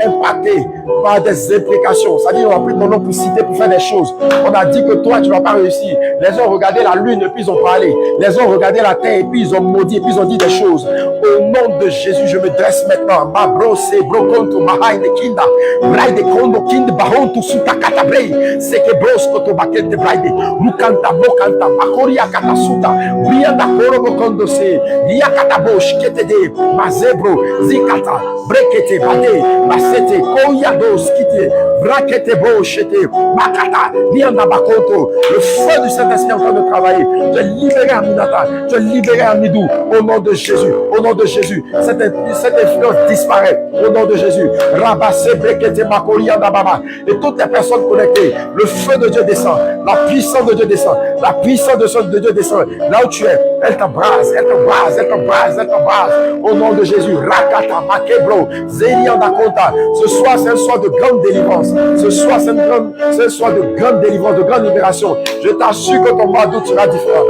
impactés par des implications. C'est-à-dire, on a pris ton nom pour citer, pour faire des choses. On a dit que toi, tu ne vas pas réussir. Les gens ont regardé la lune et puis ils ont parlé. Les gens ont regardé la terre et puis ils ont maudit et puis ils ont dit des choses. Au nom de Jésus, je me dresse maintenant. Ma brose, brokonto, mahaine kinda, braide kondo kind bahontu suta katabrei, seke broskoto bakente braide, lukanta bokanta, makoria katasuta, brianda korobo kondo se, yakatabo shketede, mazebro, zikata, brekete bade, masete, koyado skite, brakete bo shete, makata, lianda bakonto. Le feu du Saint-Esprit est en train de travailler. Tu es libéré à Minata, tu es libéré à Midou, au nom de Jésus, au nom de Jésus. Cette influence disparaît, au nom de Jésus. Rabasse, brekete, makori, andababa. Et toutes les personnes connectées, le feu de Dieu descend, la puissance de Dieu descend, la puissance de Dieu descend. Là où tu es, elle t'embrase, elle t'embrase, elle t'embrase, elle t'embrase. Au nom de Jésus, Rakata, Makebro, Zeriandakonta. Ce soir, c'est un soir de grande délivrance. Ce soir, c'est un soir de grande délivrance, de grande libération. Je t'assure que ton mois d'août sera différent.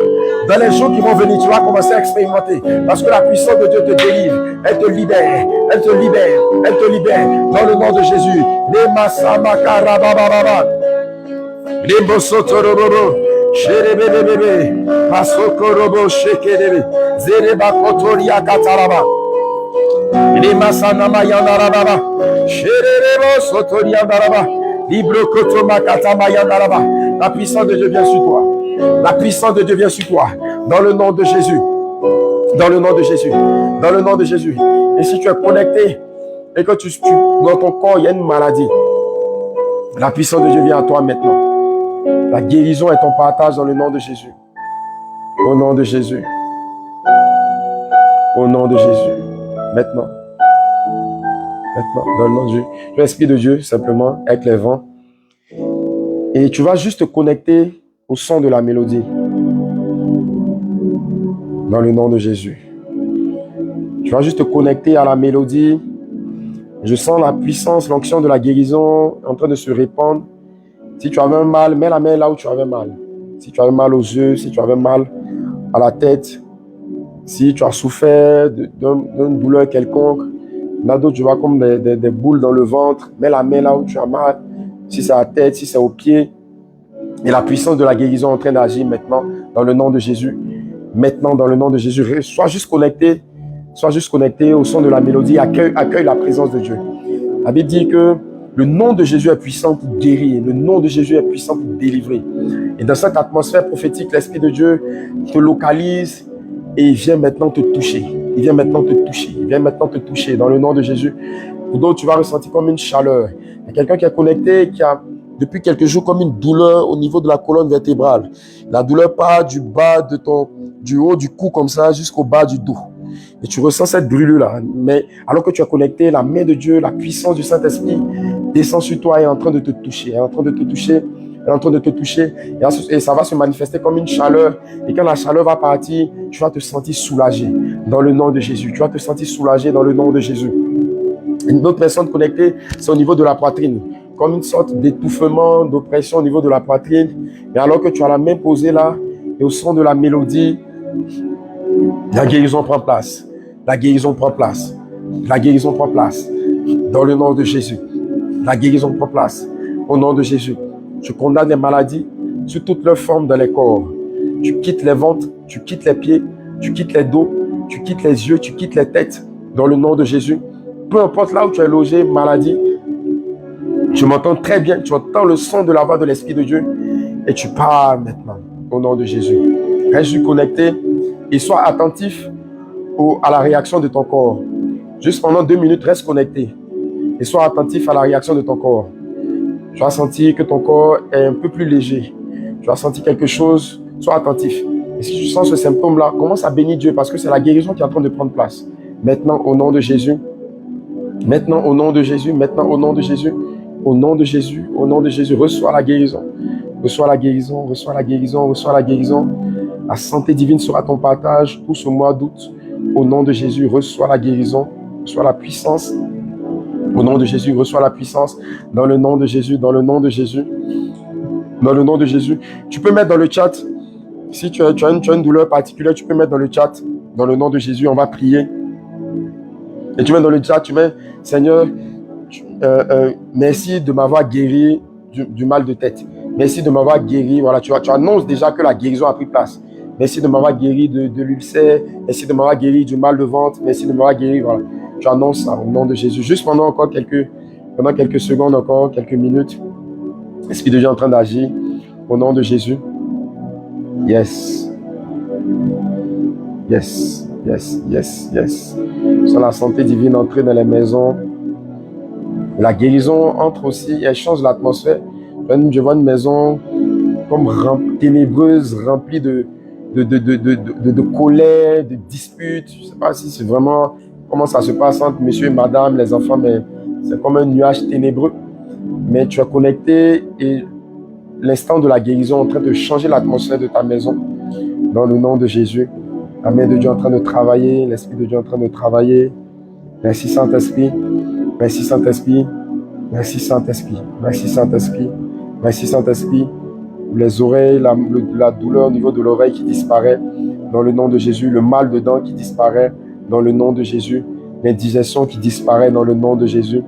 Dans les jours qui vont venir, tu vas commencer à expérimenter. Parce que la puissance de Dieu te délivre. Elle te libère. Elle te libère. Elle te libère. Dans le nom de Jésus. Les Masamakarabababa. Les Bosotoroboro. Sherebebebebe. Masokorobo shekerebe. Zereba kotoria kataraba. Les Masanama yandarababa. Sherebo sotoria daraba. Libro kotoma katama yandaraba. La puissance de Dieu vient sur toi. La puissance de Dieu vient sur toi. Dans le nom de Jésus. Dans le nom de Jésus. Dans le nom de Jésus. Et si tu es connecté et que dans ton corps, il y a une maladie, la puissance de Dieu vient à toi maintenant. La guérison est ton partage dans le nom de Jésus. Au nom de Jésus. Au nom de Jésus. Maintenant. Maintenant. Dans le nom de Jésus. L'Esprit de Dieu, simplement, avec les vents. Et tu vas juste te connecter au son de la mélodie. Dans le nom de Jésus. Tu vas juste te connecter à la mélodie. Je sens la puissance, l'onction de la guérison en train de se répandre. Si tu avais un mal, mets la main là où tu avais mal. Si tu avais mal aux yeux, si tu avais mal à la tête, si tu as souffert d'une douleur quelconque, là d'autres, tu vois comme des boules dans le ventre, mets la main là où tu as mal. Si c'est à la tête, si c'est aux pieds. Et la puissance de la guérison est en train d'agir maintenant dans le nom de Jésus. Maintenant, dans le nom de Jésus, sois juste connecté au son de la mélodie, accueille la présence de Dieu. La Bible dit que le nom de Jésus est puissant pour guérir, le nom de Jésus est puissant pour délivrer. Et dans cette atmosphère prophétique, l'Esprit de Dieu te localise et il vient maintenant te toucher. Il vient maintenant te toucher. Il vient maintenant te toucher dans le nom de Jésus. Pour d'autres, tu vas ressentir comme une chaleur. Il y a quelqu'un qui est connecté, qui a depuis quelques jours comme une douleur au niveau de la colonne vertébrale. La douleur part du bas du haut du cou comme ça jusqu'au bas du dos. Et tu ressens cette brûlure-là. Mais alors que tu es connecté, la main de Dieu, la puissance du Saint-Esprit descend sur toi et est en train de te toucher. Est en train de te toucher. Est en train de te toucher. Et ça va se manifester comme une chaleur. Et quand la chaleur va partir, tu vas te sentir soulagé dans le nom de Jésus. Tu vas te sentir soulagé dans le nom de Jésus. Une autre personne connectée, c'est au niveau de la poitrine. Comme une sorte d'étouffement, d'oppression au niveau de la poitrine. Mais alors que tu as la main posée là, et au son de la mélodie, la guérison prend place. La guérison prend place. La guérison prend place. Dans le nom de Jésus. La guérison prend place. Au nom de Jésus. Je condamne les maladies sous toutes leurs formes dans les corps. Tu quittes les ventres, tu quittes les pieds, tu quittes les dos, tu quittes les yeux, tu quittes les têtes. Dans le nom de Jésus. Peu importe là où tu es logé, maladie, tu m'entends très bien. Tu entends le son de la voix de l'Esprit de Dieu. Et tu pars maintenant. Au nom de Jésus. Reste connecté. Et sois attentif à la réaction de ton corps. Juste pendant 2 minutes, reste connecté. Et sois attentif à la réaction de ton corps. Tu vas sentir que ton corps est un peu plus léger. Tu vas sentir quelque chose. Sois attentif. Et si tu sens ce symptôme-là, commence à bénir Dieu parce que c'est la guérison qui est en train de prendre place. Maintenant, au nom de Jésus. Maintenant, au nom de Jésus. Maintenant, au nom de Jésus. Au nom de Jésus. Au nom de Jésus. Reçois la guérison. Reçois la guérison. Reçois la guérison. Reçois la guérison. La santé divine sera ton partage pour ce mois d'août. Au nom de Jésus, reçois la guérison, reçois la puissance. Au nom de Jésus, reçois la puissance. Dans le nom de Jésus, dans le nom de Jésus. Dans le nom de Jésus. Tu peux mettre dans le chat, si tu as une douleur particulière, tu peux mettre dans le chat, dans le nom de Jésus, on va prier. Et tu mets dans le chat, tu mets, Seigneur, merci de m'avoir guéri du mal de tête. Merci de m'avoir guéri. Voilà, tu annonces déjà que la guérison a pris place. Merci de m'avoir guéri de l'ulcère. Merci de m'avoir guéri du mal de ventre. Merci de m'avoir guéri. Voilà, tu annonces ça au nom de Jésus. Juste pendant quelques secondes, encore quelques minutes. L'Esprit de Dieu est en train d'agir au nom de Jésus. Yes. Yes. Yes. Yes. Yes. Sur la santé divine, entrer dans les maisons. La guérison entre aussi, elle change l'atmosphère. Je vois une maison comme ténébreuse, remplie de colère, de disputes. Je ne sais pas si c'est vraiment comment ça se passe entre monsieur et madame, les enfants, mais c'est comme un nuage ténébreux. Mais tu es connecté et l'instant de la guérison est en train de changer l'atmosphère de ta maison. Dans le nom de Jésus. La main de Dieu est en train de travailler, l'Esprit de Dieu est en train de travailler. Merci Saint-Esprit. Merci Saint-Esprit. Merci Saint-Esprit. Merci Saint-Esprit. Merci Saint-Esprit. Les oreilles, la douleur au niveau de l'oreille qui disparaît dans le nom de Jésus. Le mal de dents qui disparaît dans le nom de Jésus. L'indigestion qui disparaît dans le nom de Jésus.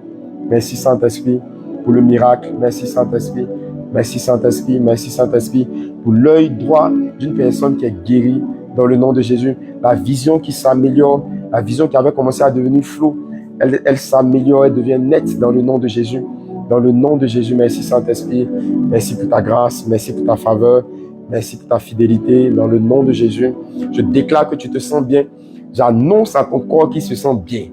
Merci Saint-Esprit pour le miracle. Merci Saint-Esprit. Merci Saint-Esprit. Merci Saint-Esprit pour l'œil droit d'une personne qui est guérie dans le nom de Jésus. La vision qui s'améliore. La vision qui avait commencé à devenir floue. Elle s'améliore, elle devient nette dans le nom de Jésus. Dans le nom de Jésus, merci Saint-Esprit. Merci pour ta grâce, merci pour ta faveur, merci pour ta fidélité. Dans le nom de Jésus, je déclare que tu te sens bien. J'annonce à ton corps qu'il se sent bien.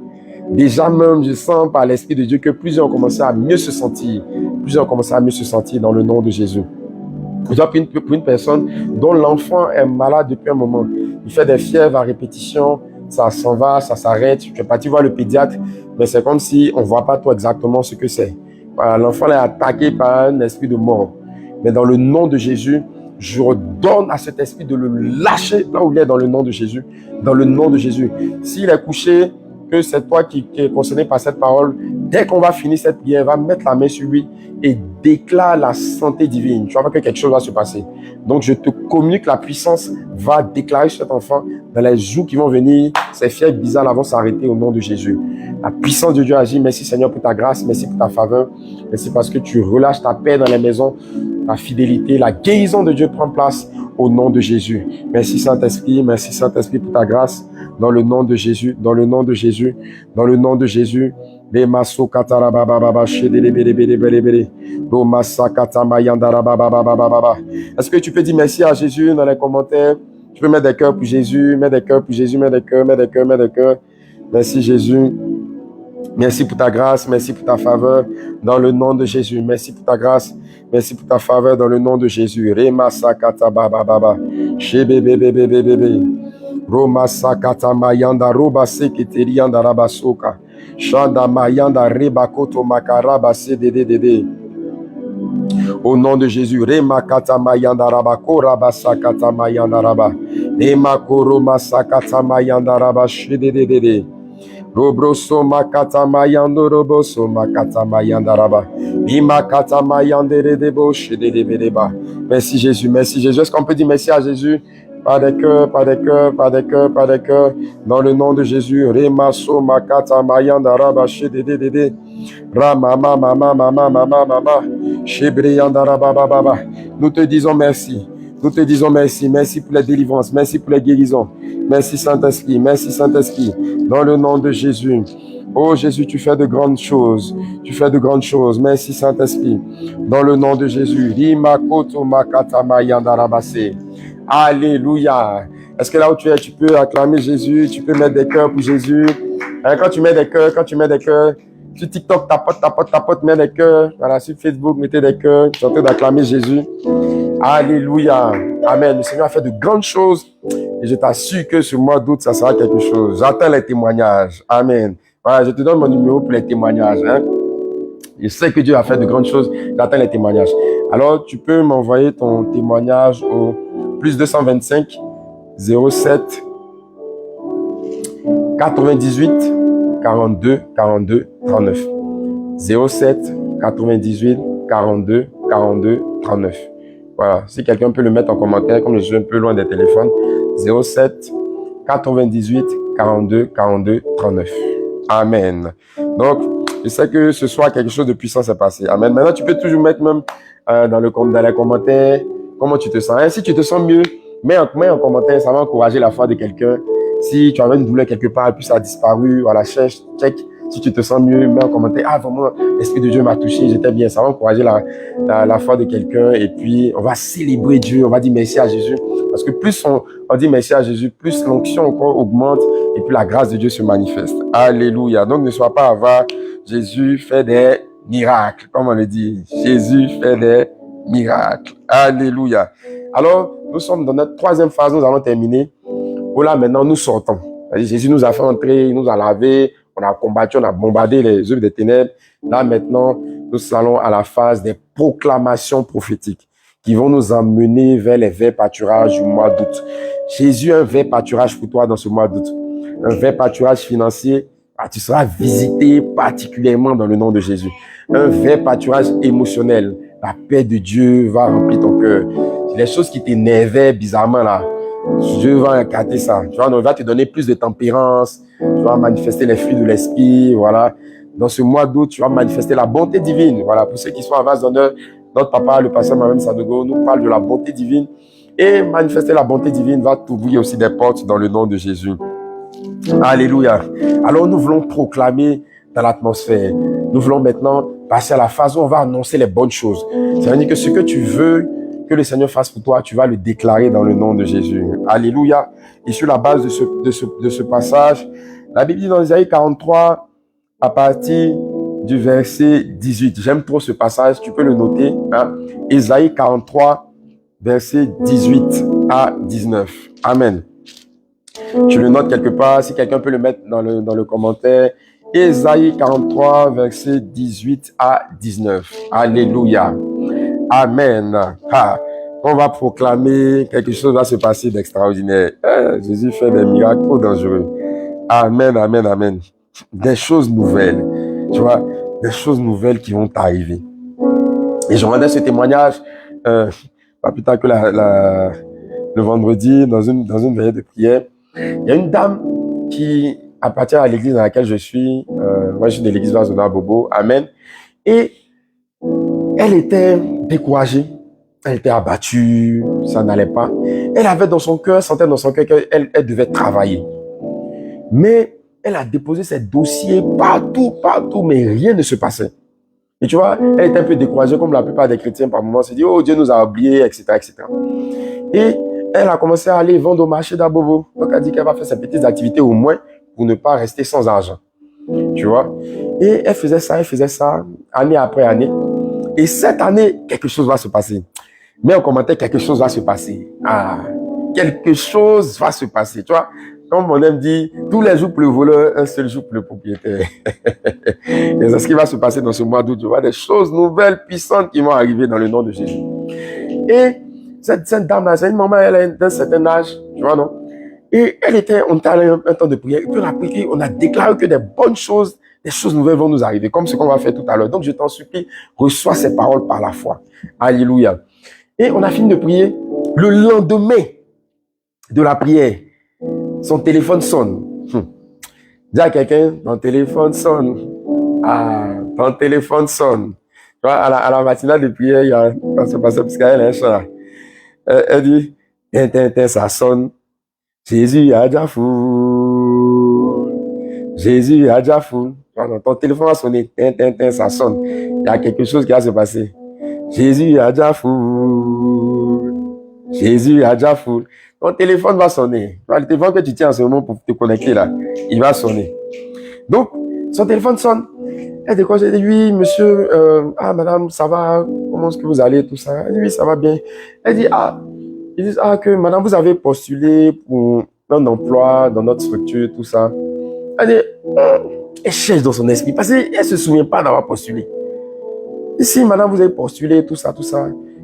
Déjà même, je sens par l'Esprit de Dieu que plusieurs ont commencé à mieux se sentir. Plusieurs ont commencé à mieux se sentir dans le nom de Jésus. Je vois pour une personne dont l'enfant est malade depuis un moment. Il fait des fièvres à répétition. Ça s'en va, ça s'arrête. Tu es parti voir le pédiatre, mais c'est comme si on ne voit pas toi exactement ce que c'est. Voilà, l'enfant est attaqué par un esprit de mort. Mais dans le nom de Jésus, je redonne à cet esprit de le lâcher là où il est dans le nom de Jésus. Dans le nom de Jésus. S'il est couché, que c'est toi qui est concerné par cette parole, dès qu'on va finir cette prière, va mettre la main sur lui et déclare la santé divine. Tu vas voir que quelque chose va se passer. Donc, je te communique la puissance va déclarer sur cet enfant dans les jours qui vont venir. Ces fièvres bizarres vont s'arrêter au nom de Jésus. La puissance de Dieu agit. Merci Seigneur pour ta grâce. Merci pour ta faveur. Merci parce que tu relâches ta paix dans les maisons. La fidélité, la guérison de Dieu prend place au nom de Jésus. Merci Saint-Esprit. Merci Saint-Esprit pour ta grâce. Dans le nom de Jésus. Dans le nom de Jésus. Dans le nom de Jésus. Est-ce que tu peux dire merci à Jésus dans les commentaires? Tu peux mettre des cœurs pour Jésus, mettre des cœurs pour Jésus, mettre des cœurs, mettre des cœurs, mettre des cœurs. Merci Jésus. Merci pour ta grâce, merci pour ta faveur dans le nom de Jésus. Merci pour ta grâce, merci pour ta faveur dans le nom de Jésus. Remasakata baba baba. Shebebebebebebe. Romasakata mayanda roba seketirianda rabasoka. Shanda mayanda rebakoto makaraba cdddd. Au nom de Jésus, remakata mayanda rabako rabasakata mayanda raba. Emakoro masakata mayanda raba cdddd. Robroso makata mayando roboso makata mayanda raba. Imakata mayandere debo cdddd. Merci Jésus, merci Jésus. Est-ce qu'on peut dire merci à Jésus? Pas de cœur, pas de cœur, pas de cœur, pas de cœur. Dans le nom de Jésus. Remaso makata mayanda raba cdddd. Ramama mama mama mama mama. Chebrianda raba baba. Nous te disons merci. Nous te disons merci. Merci pour les délivrances. Merci pour les guérisons. Merci Saint-Esprit. Merci Saint-Esprit. Dans le nom de Jésus. Oh Jésus, tu fais de grandes choses. Tu fais de grandes choses. Merci Saint-Esprit. Dans le nom de Jésus. Rimakoto makata mayanda rabase. Alléluia. Est-ce que là où tu es, tu peux acclamer Jésus, tu peux mettre des cœurs pour Jésus. Quand tu mets des cœurs, sur TikTok, tapote, mets des cœurs. Voilà, sur Facebook, mettez des cœurs. Tu es en train d'acclamer Jésus. Alléluia. Amen. Le Seigneur a fait de grandes choses et je t'assure que ce mois d'août, ça sera quelque chose. J'attends les témoignages. Amen. Voilà, je te donne mon numéro pour les témoignages. Je sais que Dieu a fait de grandes choses. J'attends les témoignages. Alors, tu peux m'envoyer ton témoignage au plus 225 07 98 42 42 39. 07 98 42 42 39. Voilà. Si quelqu'un peut le mettre en commentaire, comme je suis un peu loin des téléphones, 07 98 42 42 39. Amen. Donc, Je sais que ce soir, quelque chose de puissant s'est passé. Amen. Maintenant, tu peux toujours mettre même dans les commentaires comment tu te sens. Si tu te sens mieux, mets un commentaire, ça va encourager la foi de quelqu'un. Si tu avais une douleur quelque part et puis ça a disparu, voilà, check. Si tu te sens mieux, mets un commentaire. Ah, vraiment, l'Esprit de Dieu m'a touché, j'étais bien. Ça va encourager la foi de quelqu'un. Et puis, on va célébrer Dieu, on va dire merci à Jésus. Parce que plus on dit merci à Jésus, plus l'onction encore augmente et puis la grâce de Dieu se manifeste. Alléluia. Donc, ne sois pas avare. Jésus fait des miracles, comme on le dit. Jésus fait des miracles. Alléluia. Alors, nous sommes dans notre troisième phase, nous allons terminer. Oh là, maintenant, nous sortons. Jésus nous a fait entrer, il nous a lavé, on a combattu, on a bombardé les œuvres des ténèbres. Là, maintenant, nous allons à la phase des proclamations prophétiques qui vont nous emmener vers les verts pâturages du mois d'août. Jésus a un vert pâturage pour toi dans ce mois d'août. Un vert pâturage financier, tu seras visité particulièrement dans le nom de Jésus. Un vert pâturage émotionnel, la paix de Dieu va remplir ton cœur. Les choses qui t'énervaient bizarrement là, Dieu va écarter ça. Tu vois, il va te donner plus de tempérance. Tu vas manifester les fruits de l'esprit. Voilà. Dans ce mois d'août, tu vas manifester la bonté divine. Voilà. Pour ceux qui sont en vase d'honneur, notre papa, le pasteur Mohamed Sanogo, nous parle de la bonté divine. Et manifester la bonté divine va t'ouvrir aussi des portes dans le nom de Jésus. Alléluia. Alors, nous voulons proclamer dans l'atmosphère. Nous voulons maintenant passer à la phase où on va annoncer les bonnes choses. Ça veut dire que ce que tu veux que le Seigneur fasse pour toi, tu vas le déclarer dans le nom de Jésus. Alléluia. Et sur la base de ce passage, la Bible dit dans Isaïe 43, à partir du verset 18. J'aime trop ce passage, tu peux le noter. Hein? Isaïe 43, verset 18 à 19. Amen. Tu le notes quelque part, si quelqu'un peut le mettre dans le commentaire. Isaïe 43, verset 18 à 19. Alléluia. Amen. On va proclamer, quelque chose va se passer d'extraordinaire. Jésus fait des miracles trop dangereux. Amen, amen, amen. Des choses nouvelles. Tu vois, des choses nouvelles qui vont t'arriver. Et je rendais ce témoignage, pas plus tard que le vendredi, dans une veillée de prière. Il y a une dame qui appartient à l'église dans laquelle je suis. Moi, je suis de l'église Vazona Bobo. Amen. Et elle était découragée, elle était abattue, ça n'allait pas. Elle avait dans son cœur, sentait dans son cœur qu'elle devait travailler. Mais elle a déposé ses dossiers partout, mais rien ne se passait. Et tu vois, elle était un peu découragée, comme la plupart des chrétiens par moments se disent, oh Dieu nous a oubliés, etc., etc. Et elle a commencé à aller vendre au marché d'Abobo. Donc elle a dit qu'elle va faire ses petites activités au moins pour ne pas rester sans argent. Tu vois. Et elle faisait ça, année après année. Et cette année, quelque chose va se passer. Mets en commentaire, quelque chose va se passer. Quelque chose va se passer. Tu vois, comme on aime dire, tous les jours pour le voleur, un seul jour pour le propriétaire. Et c'est ce qui va se passer dans ce mois d'août. Tu vois, des choses nouvelles, puissantes qui vont arriver dans le nom de Jésus. Et cette dame-là, c'est une maman, elle a d'un certain âge, tu vois, non? Et on était allé un temps de prière. Et puis on a prié, on a déclaré que des bonnes choses, des choses nouvelles vont nous arriver, comme ce qu'on va faire tout à l'heure. Donc, je t'en supplie, reçois ces paroles par la foi. Alléluia. Et on a fini de prier. Le lendemain de la prière, son téléphone sonne. Dis à quelqu'un, ton téléphone sonne. Ton téléphone sonne. Tu vois, à la matinale de prière, il y a un se passait parce qu'elle a un chat. Elle dit, ça sonne. Jésus a déjà fou. Jésus a déjà fou. Ton téléphone va sonner. Ça sonne. Il y a quelque chose qui va se passer. Jésus a déjà fou. Jésus a déjà fou. Ton téléphone va sonner. Le téléphone que tu tiens en ce moment pour te connecter là, il va sonner. Donc, son téléphone sonne. Elle décroche, elle dit, oui, monsieur, madame, ça va? Comment est-ce que vous allez, tout ça? Elle dit, oui, ça va bien. Elle dit, ils disent, que madame, vous avez postulé pour un emploi dans notre structure, tout ça. Elle dit, elle cherche dans son esprit, parce qu'elle ne se souvient pas d'avoir postulé. Ici, madame, vous avez postulé, tout ça,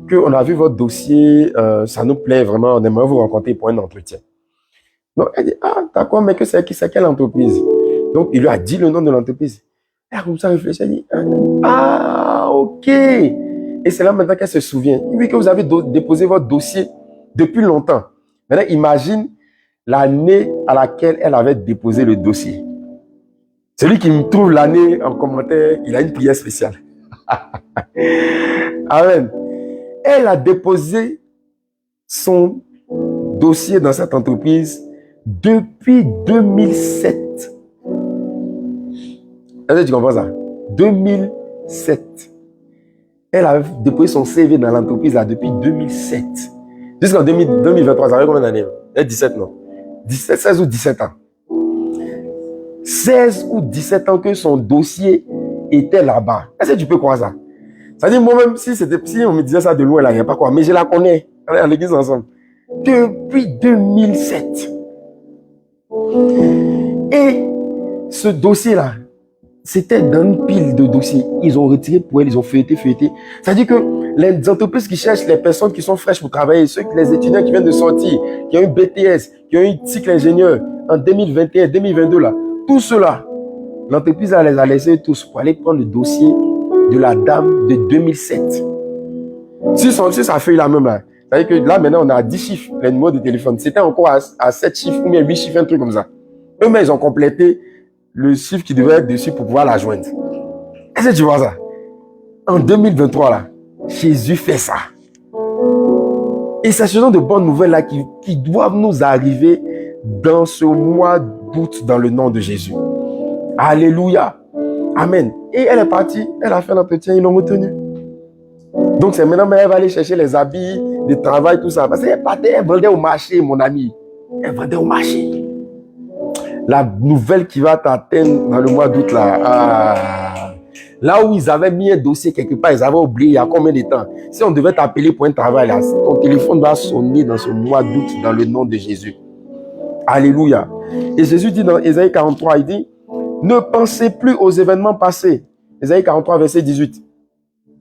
qu'on a vu votre dossier, ça nous plaît vraiment, on aimerait vous rencontrer pour un entretien. Donc, elle dit, d'accord, mais que c'est quelle entreprise? Donc, il lui a dit le nom de l'entreprise. Elle a commencé à réfléchir, elle dit, ok. Et c'est là maintenant qu'elle se souvient. Oui, que vous avez déposé votre dossier depuis longtemps. Maintenant, imagine l'année à laquelle elle avait déposé le dossier. Celui qui me trouve l'année en commentaire, il a une prière spéciale. Amen. Elle a déposé son dossier dans cette entreprise depuis 2007. Est-ce que tu comprends ça? 2007. Elle a déposé son CV dans l'entreprise là depuis 2007. Jusqu'en 2023, ça fait combien d'années? 17, non? 17, 16 ou 17 ans. 16 ou 17 ans que son dossier était là-bas. Est-ce que tu peux croire ça? Ça veut dire, moi-même, si on me disait ça de loin, là, il n'y a pas quoi. Mais je la connais. On est à l'église ensemble. Depuis 2007. Et ce dossier-là, c'était dans une pile de dossiers. Ils ont retiré pour elle, ils ont feuilleté. Ça veut dire que les entreprises qui cherchent les personnes qui sont fraîches pour travailler, les étudiants qui viennent de sortir, qui ont eu BTS, qui ont eu cycle ingénieur en 2021, 2022, là, tout cela, l'entreprise les a laissés tous pour aller prendre le dossier de la dame de 2007. Si ça feuille la même là, ça veut dire que là maintenant on a 10 chiffres, les numéros de téléphone. C'était encore à 7 chiffres ou bien 8 chiffres, un truc comme ça. Eux-mêmes ils ont complété le chiffre qui devait être dessus pour pouvoir la joindre. Est-ce que tu vois ça? En 2023 là, Jésus fait ça. Et c'est ce genre de bonnes nouvelles là qui doivent nous arriver dans ce mois d'août dans le nom de Jésus. Alléluia. Amen. Et elle est partie, elle a fait l'entretien, ils l'ont retenue. Donc c'est maintenant, elle va aller chercher les habits, le travail, tout ça. Parce qu'elle partait, elle vendait au marché, mon ami. Elle vendait au marché. La nouvelle qui va t'atteindre dans le mois d'août là. Là où ils avaient mis un dossier quelque part, ils avaient oublié il y a combien de temps. Si on devait t'appeler pour un travail là, ton téléphone va sonner dans ce mois d'août dans le nom de Jésus. Alléluia. Et Jésus dit dans Ésaïe 43, il dit, ne pensez plus aux événements passés. Ésaïe 43, verset 18.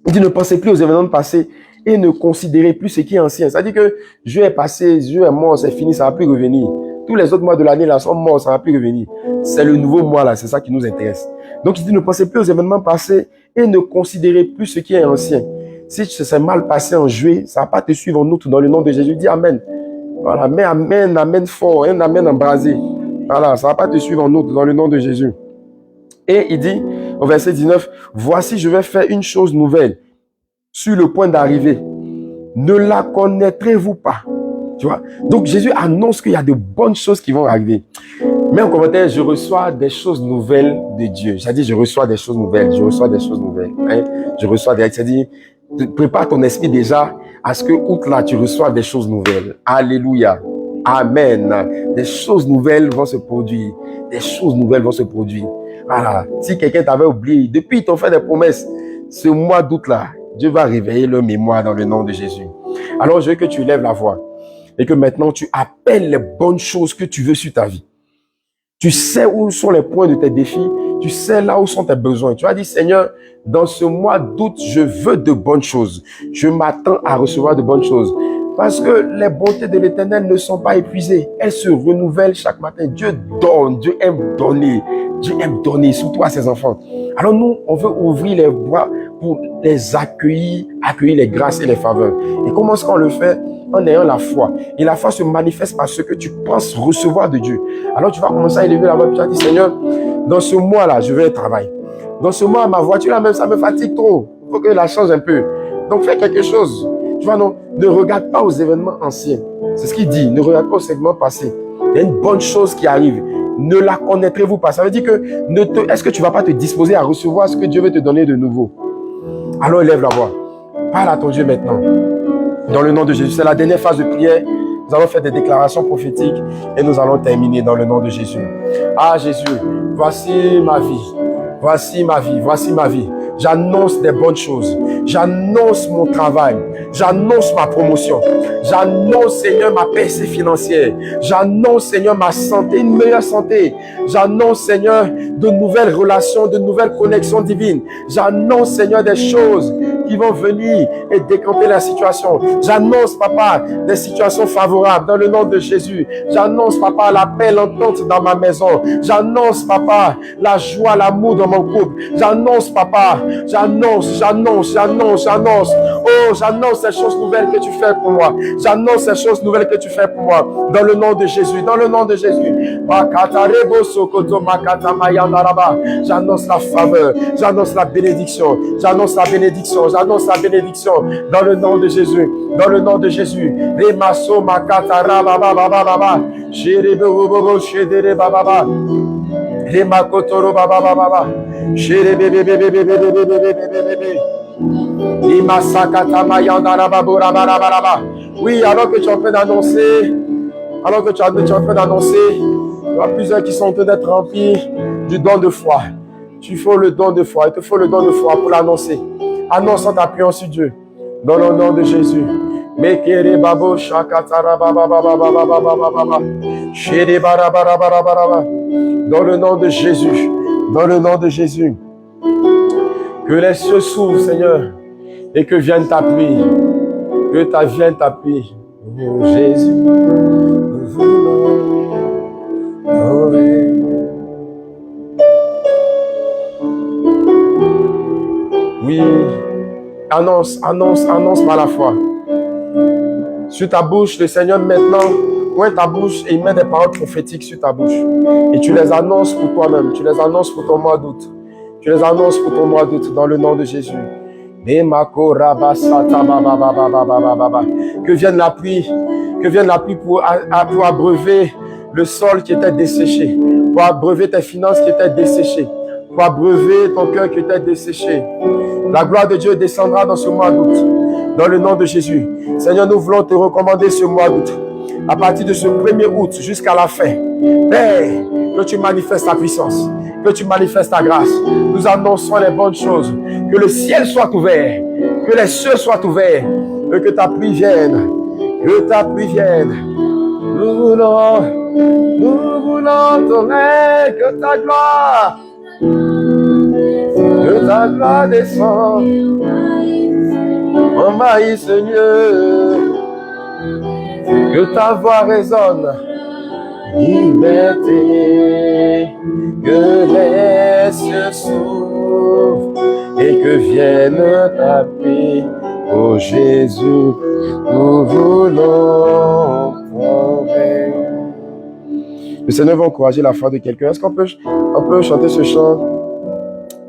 Il dit, ne pensez plus aux événements passés et ne considérez plus ce qui est ancien. C'est-à-dire que Dieu est passé, Dieu est mort, c'est fini, ça ne va plus revenir. Tous les autres mois de l'année là sont morts, ça ne va plus revenir. C'est le nouveau mois là, c'est ça qui nous intéresse. Donc il dit, ne pensez plus aux événements passés et ne considérez plus ce qui est ancien. Si c'est mal passé en juillet, ça ne va pas te suivre en août dans le nom de Jésus. Dis Amen. Voilà, mais Amen, Amen fort, un Amen embrasé. Voilà, ça ne va pas te suivre en août dans le nom de Jésus. Et il dit au verset 19, voici je vais faire une chose nouvelle sur le point d'arriver. Ne la connaîtrez-vous pas? Tu vois? Donc Jésus annonce qu'il y a de bonnes choses qui vont arriver. Mais en commentaire, je reçois des choses nouvelles de Dieu. C'est-à-dire, je reçois des choses nouvelles. Je reçois des choses nouvelles. Hein? Je reçois des... C'est-à-dire, prépare ton esprit déjà à ce que août là, tu reçois des choses nouvelles. Alléluia. Amen. Des choses nouvelles vont se produire. Des choses nouvelles vont se produire. Voilà. Si quelqu'un t'avait oublié, depuis ils t'ont fait des promesses, ce mois d'août là, Dieu va réveiller leur mémoire dans le nom de Jésus. Alors, je veux que tu lèves la voix et que maintenant tu appelles les bonnes choses que tu veux sur ta vie. Tu sais où sont les points de tes défis. Tu sais là où sont tes besoins. Tu vas dire, Seigneur, dans ce mois d'août, je veux de bonnes choses. Je m'attends à recevoir de bonnes choses. Parce que les bontés de l'Éternel ne sont pas épuisées. Elles se renouvellent chaque matin. Dieu donne, Dieu aime donner. Dieu aime donner, surtout à ses enfants. Alors nous, on veut ouvrir les bras pour les accueillir les grâces et les faveurs. Et comment est-ce qu'on le fait? En ayant la foi. Et la foi se manifeste par ce que tu penses recevoir de Dieu. Alors tu vas commencer à élever la voix et tu vas dire, Seigneur, dans ce mois-là, je veux un travail. Dans ce mois, ma voiture là même, ça me fatigue trop. Il faut que je la change un peu. Donc fais quelque chose. Tu vois, non, ne regarde pas aux événements anciens. C'est ce qu'il dit. Ne regarde pas aux événements passés. Il y a une bonne chose qui arrive. Ne la connaîtrez-vous pas. Ça veut dire que est-ce que tu ne vas pas te disposer à recevoir ce que Dieu veut te donner de nouveau? Alors élève la voix. Parle à ton Dieu maintenant. Dans le nom de Jésus. C'est la dernière phase de prière. Nous allons faire des déclarations prophétiques et nous allons terminer dans le nom de Jésus. Ah Jésus, voici ma vie. Voici ma vie. Voici ma vie. J'annonce des bonnes choses. J'annonce mon travail. J'annonce ma promotion. J'annonce, Seigneur, ma percée financière. J'annonce, Seigneur, ma santé, une meilleure santé. J'annonce, Seigneur, de nouvelles relations, de nouvelles connexions divines. J'annonce, Seigneur, des choses qui vont venir et décanter la situation. J'annonce, Papa, des situations favorables dans le nom de Jésus. J'annonce, Papa, la paix, l'entente dans ma maison. J'annonce, Papa, la joie, l'amour dans mon couple. J'annonce, Papa, j'annonce. Oh, j'annonce ces choses nouvelles que tu fais pour moi. J'annonce ces choses nouvelles que tu fais pour moi. Dans le nom de Jésus. Dans le nom de Jésus. J'annonce la faveur. J'annonce la bénédiction. J'annonce la bénédiction. J'annonce la bénédiction. Dans le nom de Jésus. Dans le nom de Jésus. Remaso makatara baba baba baba. Sherebe bobo shedere baba baba. Remakotoro baba baba baba. Sherebe bebe bebe bebe bebe bebe. Oui, alors que tu es en train d'annoncer, il y a plusieurs qui sont en train d'être remplis du don de foi. Tu faut le don de foi. Il te faut le don de foi pour l'annoncer. Annonce en t'appuyant sur Dieu. Dans le nom de Jésus. Mekere babo shakatara baba baba baba baba baba. Shere bara bara bara bara. Dans le nom de Jésus. Dans le nom de Jésus. Que les cieux s'ouvrent, Seigneur, et que vienne ta pluie. Que ta vienne ta pluie. Oh Jésus, nous voulons adorer. Oui, annonce par la foi. Sur ta bouche, le Seigneur maintenant pointe ta bouche et il met des paroles prophétiques sur ta bouche. Et tu les annonces pour toi-même, tu les annonces pour ton mois d'août. Tu les annonces pour ton mois d'août dans le nom de Jésus. Que vienne la pluie pour abreuver le sol qui était desséché, pour abreuver tes finances qui étaient desséchées, pour abreuver ton cœur qui était desséché. La gloire de Dieu descendra dans ce mois d'août, dans le nom de Jésus. Seigneur, nous voulons te recommander ce mois d'août, à partir de ce 1er août jusqu'à la fin. Père, que tu manifestes ta puissance, que tu manifestes ta grâce. Nous annonçons les bonnes choses. Que le ciel soit ouvert, que les cieux soient ouverts, et que ta pluie vienne. Que ta pluie vienne. Nous voulons ton règne, que ta gloire descende. Envahis, Seigneur. Que ta voix résonne. Liberté, que les cieux s'ouvrent et que vienne ta paix. Oh Jésus, nous voulons ton règne. Le Seigneur va encourager la foi de quelqu'un. Est-ce qu'on peut chanter ce chant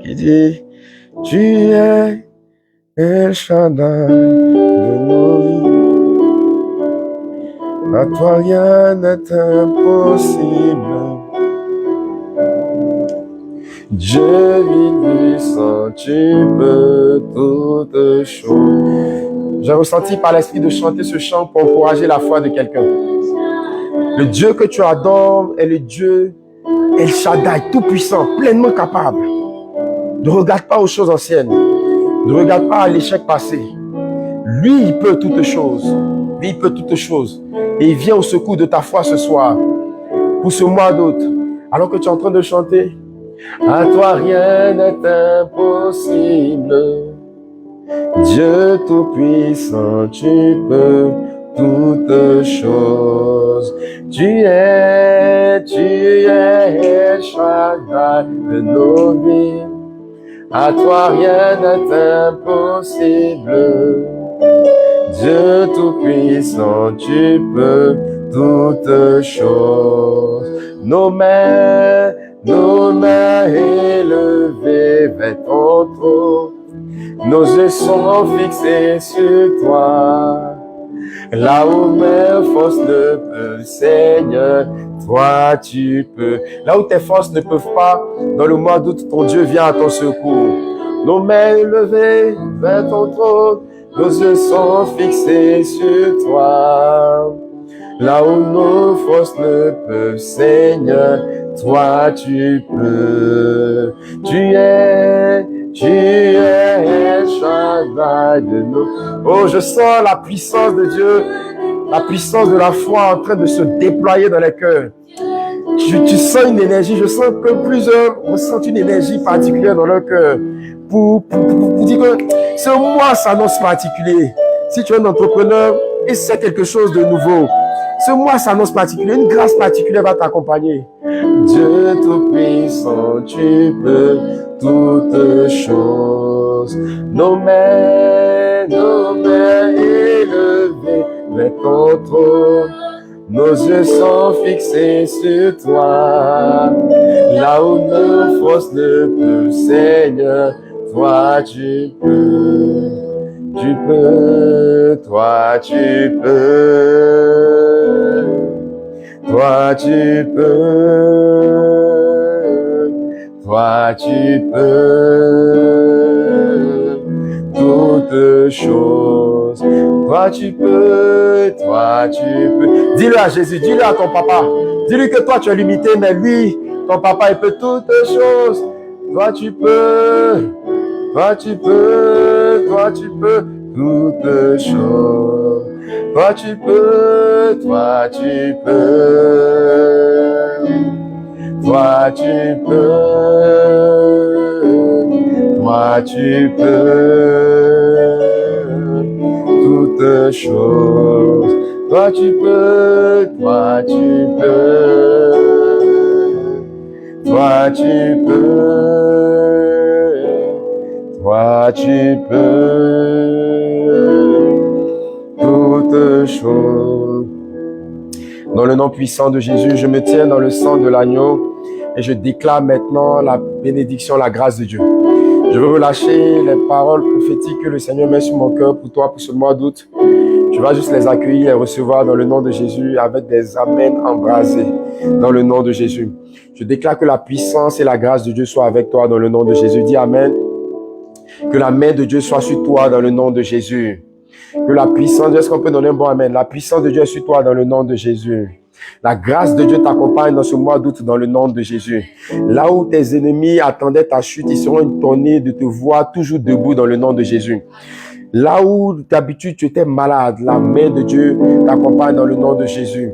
qui dit tu es El Shaddai de nos vies. À toi rien n'est impossible. Dieu vivant, tu peux toutes choses. J'ai ressenti par l'esprit de chanter ce chant pour encourager la foi de quelqu'un. Le Dieu que tu adores est le Dieu El Shaddai, tout puissant, pleinement capable. Ne regarde pas aux choses anciennes. Ne regarde pas à l'échec passé. Lui, il peut toutes choses. Lui, il peut toutes choses. Et il vient au secours de ta foi ce soir, pour ce mois d'août. Alors que tu es en train de chanter, à toi rien n'est impossible. Dieu tout-puissant, tu peux toutes choses. Tu es El Shaddai de nos vies. À toi rien n'est impossible. Dieu tout-puissant, tu peux toutes choses. Nos mains élevées vers ton trône. Nos yeux sont fixés sur toi. Là où mes forces ne peuvent, Seigneur, toi tu peux. Là où tes forces ne peuvent pas, dans le mois d'août, ton Dieu vient à ton secours. Nos mains élevées vers ton trône. Nos yeux sont fixés sur toi. Là où nos forces ne peuvent, Seigneur, toi tu peux. Tu es El Shaddai de nous. Oh, je sens la puissance de Dieu, la puissance de la foi en train de se déployer dans les cœurs. Tu sens une énergie, je sens que plusieurs ressentent une énergie particulière dans leur cœur. Pour dire que ce mois s'annonce particulier. Si tu es un entrepreneur et c'est quelque chose de nouveau, ce mois s'annonce particulier, une grâce particulière va t'accompagner. Dieu tout-puissant, tu peux toutes choses. Nos mains nos mains élevées vers ton trône. Nos yeux sont fixés sur toi. Là où nos forces ne peuvent, Seigneur, toi tu peux. Tu peux, toi tu peux. Toi tu peux. Toi tu peux. Toutes choses. Toi tu peux. Toi tu peux. Dis-le à Jésus, dis-le à ton papa. Dis-lui que toi tu es limité, mais lui, ton papa, il peut toutes choses. Toi tu peux. Toi tu peux, toi tu peux toutes choses. Toi tu peux, toi tu peux. Toi tu peux, toi tu peux toutes choses. Toi tu peux, toi tu peux. Toi tu peux. Toi tu peux toutes choses. Dans le nom puissant de Jésus, je me tiens dans le sang de l'agneau et je déclare maintenant la bénédiction, la grâce de Dieu. Je veux relâcher les paroles prophétiques que le Seigneur met sur mon cœur pour toi, pour ce mois d'août. Tu vas juste les accueillir et recevoir dans le nom de Jésus avec des amens embrasés dans le nom de Jésus. Je déclare que la puissance et la grâce de Dieu soient avec toi dans le nom de Jésus. Dis amen. Que la main de Dieu soit sur toi dans le nom de Jésus. Que la puissance de Dieu, est-ce qu'on peut donner un bon amen? La puissance de Dieu est sur toi dans le nom de Jésus. La grâce de Dieu t'accompagne dans ce mois d'août dans le nom de Jésus. Là où tes ennemis attendaient ta chute, ils seront étonnés de te voir toujours debout dans le nom de Jésus. Là où d'habitude tu étais malade, la main de Dieu t'accompagne dans le nom de Jésus.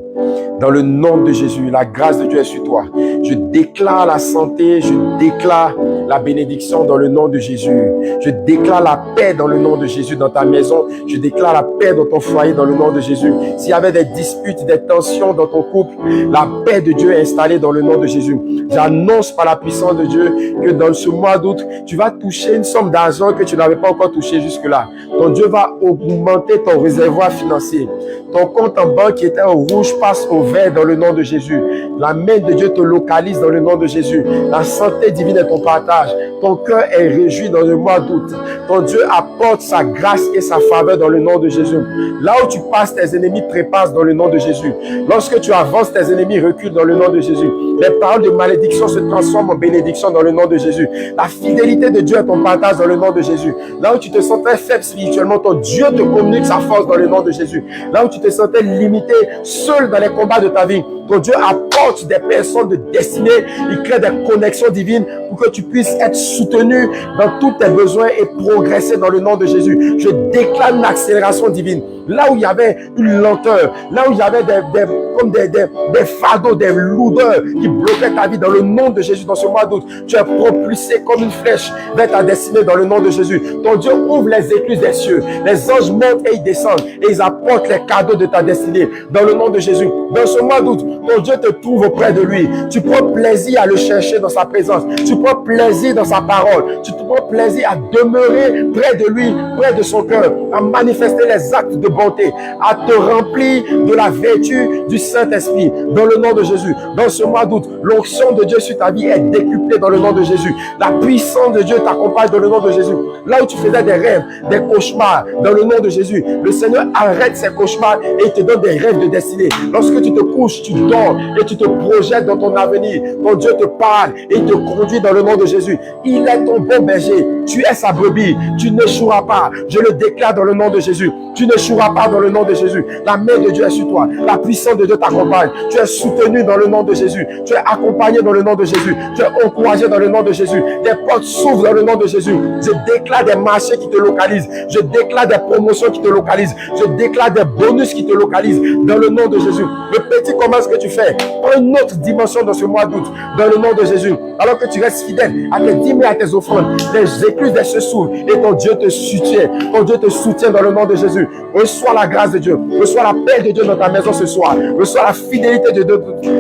Dans le nom de Jésus, la grâce de Dieu est sur toi. Je déclare la santé, je déclare la bénédiction dans le nom de Jésus. Je déclare la paix dans le nom de Jésus dans ta maison. Je déclare la paix dans ton foyer dans le nom de Jésus. S'il y avait des disputes, des tensions dans ton couple, la paix de Dieu est installée dans le nom de Jésus. J'annonce par la puissance de Dieu que dans ce mois d'août, tu vas toucher une somme d'argent que tu n'avais pas encore touché jusque-là. Ton Dieu va augmenter ton réservoir financier. Ton compte en banque qui était au rouge passe au vert dans le nom de Jésus. La main de Dieu te localise dans le nom de Jésus. La santé divine est ton partage. Ton cœur est réjoui dans le mois d'août. Ton Dieu apporte sa grâce et sa faveur dans le nom de Jésus. Là où tu passes, tes ennemis trépassent dans le nom de Jésus. Lorsque tu avances, tes ennemis reculent dans le nom de Jésus. Les paroles de malédiction se transforment en bénédiction dans le nom de Jésus. La fidélité de Dieu est ton partage dans le nom de Jésus. Là où tu te sentais faible spirituellement, ton Dieu te communique sa force dans le nom de Jésus. Là où tu te sentais limité, seul dans les combats de ta vie, ton Dieu apporte des personnes de destinée. Il crée des connexions divines pour que tu puisses être soutenu dans tous tes besoins et progresser dans le nom de Jésus. Je déclare une accélération divine. Là où il y avait une lenteur, là où il y avait des fardeaux, des lourdeurs qui bloquaient ta vie, dans le nom de Jésus, dans ce mois d'août, tu es propulsé comme une flèche vers ta destinée dans le nom de Jésus. Ton Dieu ouvre les écluses des cieux. Les anges montent et ils descendent et ils apportent les cadeaux de ta destinée dans le nom de Jésus. Dans ce mois d'août, ton Dieu te trouve auprès de lui. Tu prends plaisir à le chercher dans sa présence. Tu prends plaisir dans sa parole. Tu prends plaisir à demeurer près de lui, près de son cœur, à manifester les actes de bonté, à te remplir de la vertu du Saint-Esprit dans le nom de Jésus. Dans ce mois d'août, l'onction de Dieu sur ta vie est décuplée dans le nom de Jésus. La puissance de Dieu t'accompagne dans le nom de Jésus. Là où tu faisais des rêves, des cauchemars, dans le nom de Jésus, le Seigneur arrête ces cauchemars et il te donne des rêves de destinée. Lorsque tu te couches, tu dors et tu te projettes dans ton avenir. Ton Dieu te parle et il te conduit dans le nom de Jésus. Il est ton bon berger. Tu es sa brebis. Tu n'échoueras pas. Je le déclare dans le nom de Jésus. Tu n'échoueras pas dans le nom de Jésus. La main de Dieu est sur toi. La puissance de Dieu t'accompagne. Tu es soutenu dans le nom de Jésus. Tu es accompagné dans le nom de Jésus. Tu es encouragé dans le nom de Jésus. Des portes s'ouvrent dans le nom de Jésus. Je déclare des marchés qui te localisent. Je déclare des promotions qui te localisent. Je déclare des bonus qui te localisent dans le nom de Jésus. Le petit commerce que tu fais prend une autre dimension dans ce mois d'août dans le nom de Jésus. Alors que tu restes fidèle à tes dîmes et à tes offrandes, les écluses des cieux s'ouvrent et ton Dieu te soutient. Ton Dieu te soutient. soutien dans le nom de Jésus. Reçois la grâce de Dieu. Reçois la paix de Dieu dans ta maison ce soir. Reçois la fidélité de Dieu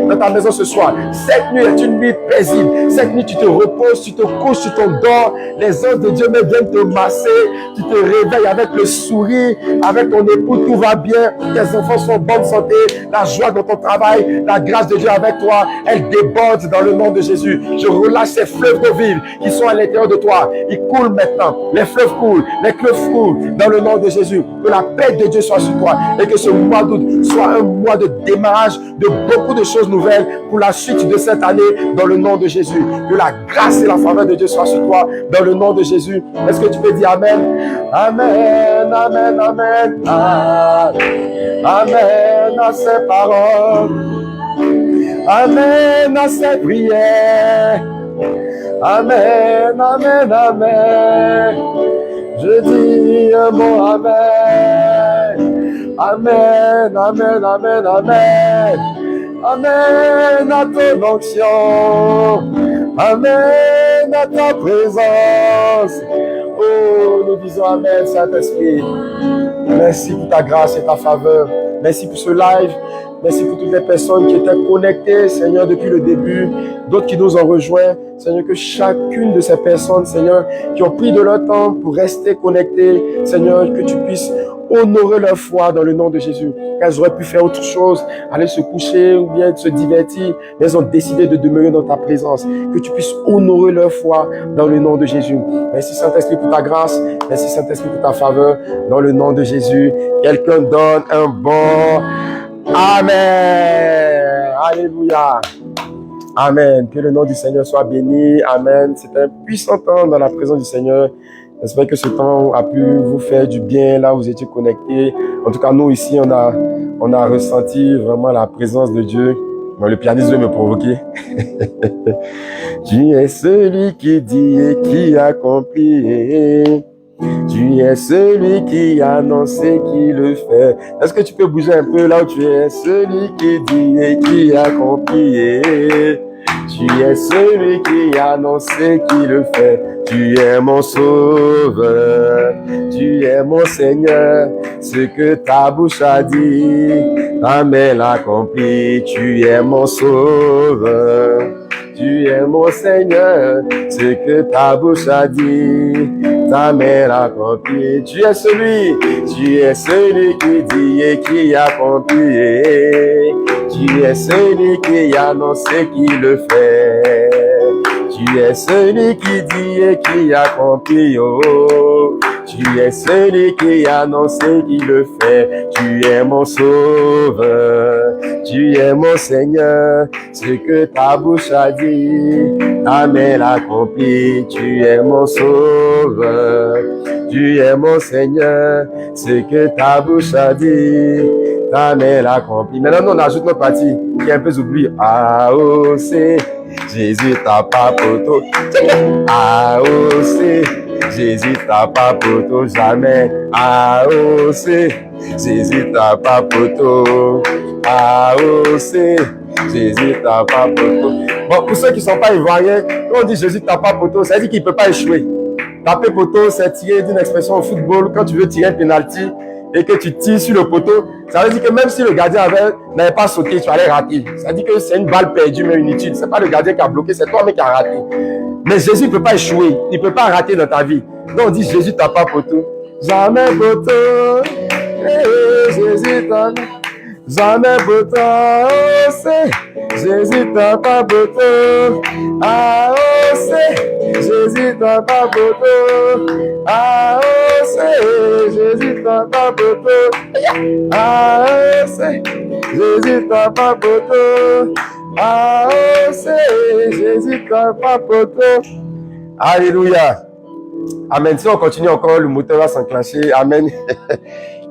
dans ta maison ce soir. Cette nuit est une nuit paisible. Cette nuit, tu te reposes, tu te couches, tu t'endors. Les anges de Dieu même viennent te masser. Tu te réveilles avec le sourire, avec ton époux, tout va bien. Tes enfants sont en bonne santé. La joie dans ton travail, la grâce de Dieu avec toi, elle déborde dans le nom de Jésus. Je relâche ces fleuves d'eau vive qui sont à l'intérieur de toi. Ils coulent maintenant. Les fleuves coulent, les fleuves coulent dans le nom de Jésus. Que la paix de Dieu soit sur toi et que ce mois d'août soit un mois de démarrage de beaucoup de choses nouvelles pour la suite de cette année dans le nom de Jésus. Que la grâce et la faveur de Dieu soient sur toi dans le nom de Jésus. Est-ce que tu peux dire Amen? Amen, amen, amen, amen, amen à ces paroles. Amen à cette prière. Amen, amen, amen. Je dis un mot amen. Amen, amen, amen, amen. Amen à ton onction. Amen à ta présence. Oh, nous disons amen, Saint-Esprit. Merci pour ta grâce et ta faveur. Merci pour ce live. Merci pour toutes les personnes qui étaient connectées, Seigneur, depuis le début. D'autres qui nous ont rejoints. Seigneur, que chacune de ces personnes, Seigneur, qui ont pris de leur temps pour rester connectées, Seigneur, que tu puisses honorer leur foi dans le nom de Jésus. Qu'elles auraient pu faire autre chose, aller se coucher ou bien se divertir, mais elles ont décidé de demeurer dans ta présence. Que tu puisses honorer leur foi dans le nom de Jésus. Merci Saint-Esprit pour ta grâce. Merci Saint-Esprit pour ta faveur dans le nom de Jésus. Quelqu'un donne un bon Amen. Alléluia. Amen. Que le nom du Seigneur soit béni. Amen. C'est un puissant temps dans la présence du Seigneur. J'espère que ce temps a pu vous faire du bien là où vous étiez connectés. En tout cas, nous ici, on a ressenti vraiment la présence de Dieu. Bon, le pianiste veut me provoquer. Tu es celui qui dit et qui accomplit. Tu es celui qui annonce et qui le fait. Est-ce que tu peux bouger un peu là où tu es? Celui qui dit et qui accomplit. Tu es celui qui annonce et qui le fait. Tu es mon sauveur, tu es mon Seigneur. Ce que ta bouche a dit, ta main l'accomplit. Tu es mon sauveur, tu es mon Seigneur. Ce que ta bouche a dit, ta main l'accomplit. Tu es celui qui dit et qui accomplit. Tu es celui qui annonce et qui le fait. Tu es celui qui dit et qui accomplit. Oh, tu es celui qui annonce et qui le fait. Tu es mon sauveur, tu es mon Seigneur. Ce que ta bouche a dit, ta main l'accomplit. Tu es mon sauveur, tu es mon Seigneur. Ce que ta bouche a dit, ta main l'accomplit. Maintenant, on ajoute notre partie qui est un peu oubliée. AOC, Jésus t'a pas poteau. AOC, Jésus t'a pas poteau jamais. AOC, Jésus t'a pas poteau. AOC, Jésus t'a pas poteau. Bon, pour ceux qui ne sont pas ivoiriens, quand on dit Jésus t'a pas poteau, ça veut dire qu'il ne peut pas échouer. Taper poteau, c'est tirer d'une expression au football. Quand tu veux tirer un penalty et que tu tires sur le poteau, ça veut dire que même si le gardien n'avait pas sauté, tu allais rater. Ça veut dire que c'est une balle perdue, mais inutile. C'est pas le gardien qui a bloqué, c'est toi-même qui a raté. Mais Jésus ne peut pas échouer. Il ne peut pas rater dans ta vie. Donc on dit Jésus t'a pas poteau. Jamais poteau. Jésus t'a jamais poteau. Jésus t'a pas poteau. Jésus t'a pas poteau. Jésus t'a pas poteau. Jésus t'a pas poteau. Jésus t'a pas poteau. Alléluia. Amen. Si on continue encore, le moteur va s'enclencher. Amen.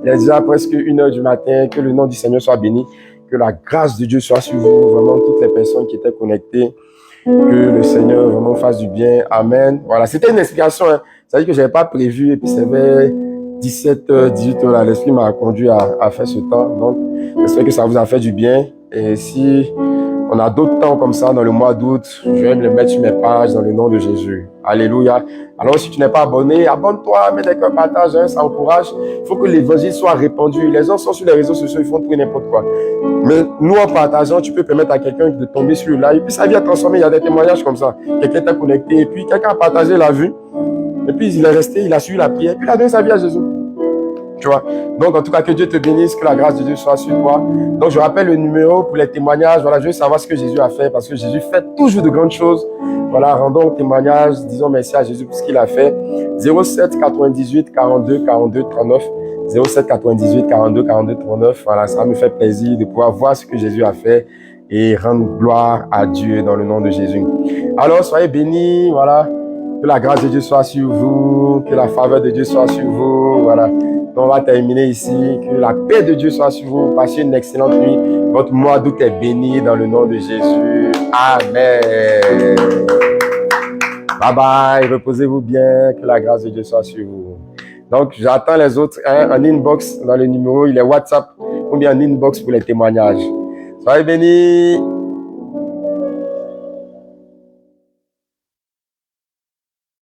Il est déjà presque 1h du matin. Que le nom du Seigneur soit béni. Que la grâce de Dieu soit sur vous. Vraiment, toutes les personnes qui étaient connectées. Que le Seigneur vraiment fasse du bien. Amen. Voilà, c'était une explication. Hein. Ça veut dire que je n'avais pas prévu. Et puis, c'est vers 17h, 18h. Là, l'Esprit m'a conduit à faire ce temps. Donc, j'espère que ça vous a fait du bien. Et si on On a d'autres temps comme ça dans le mois d'août. Je vais me le mettre sur mes pages dans le nom de Jésus. Alléluia. Alors, si tu n'es pas abonné, abonne-toi, mets des cœurs, partage, hein, ça encourage. Il faut que l'évangile soit répandu. Les gens sont sur les réseaux sociaux, ils font tout et n'importe quoi. Mais nous, en partageant, tu peux permettre à quelqu'un de tomber sur le live. Puis sa vie a transformé. Il y a des témoignages comme ça. Quelqu'un t'a connecté, et puis quelqu'un a partagé la vue. Et puis il est resté, il a suivi la prière, puis il a donné sa vie à Jésus. Tu vois. Donc, en tout cas, que Dieu te bénisse, que la grâce de Dieu soit sur toi. Donc, je rappelle le numéro pour les témoignages. Voilà, je veux savoir ce que Jésus a fait, parce que Jésus fait toujours de grandes choses. Voilà, rendons témoignage, disons merci à Jésus pour ce qu'il a fait. 07 98 42 42 39. 07 98 42 42 39. Voilà, ça me fait plaisir de pouvoir voir ce que Jésus a fait et rendre gloire à Dieu dans le nom de Jésus. Alors, soyez bénis, voilà. Que la grâce de Dieu soit sur vous, que la faveur de Dieu soit sur vous, voilà. On va terminer ici. Que la paix de Dieu soit sur vous. Passez une excellente nuit. Votre mois d'août est béni dans le nom de Jésus. Amen. Bye bye. Reposez-vous bien. Que la grâce de Dieu soit sur vous. Donc, j'attends les autres en inbox dans le numéro. Il est WhatsApp ou bien en inbox pour les témoignages. Soyez bénis.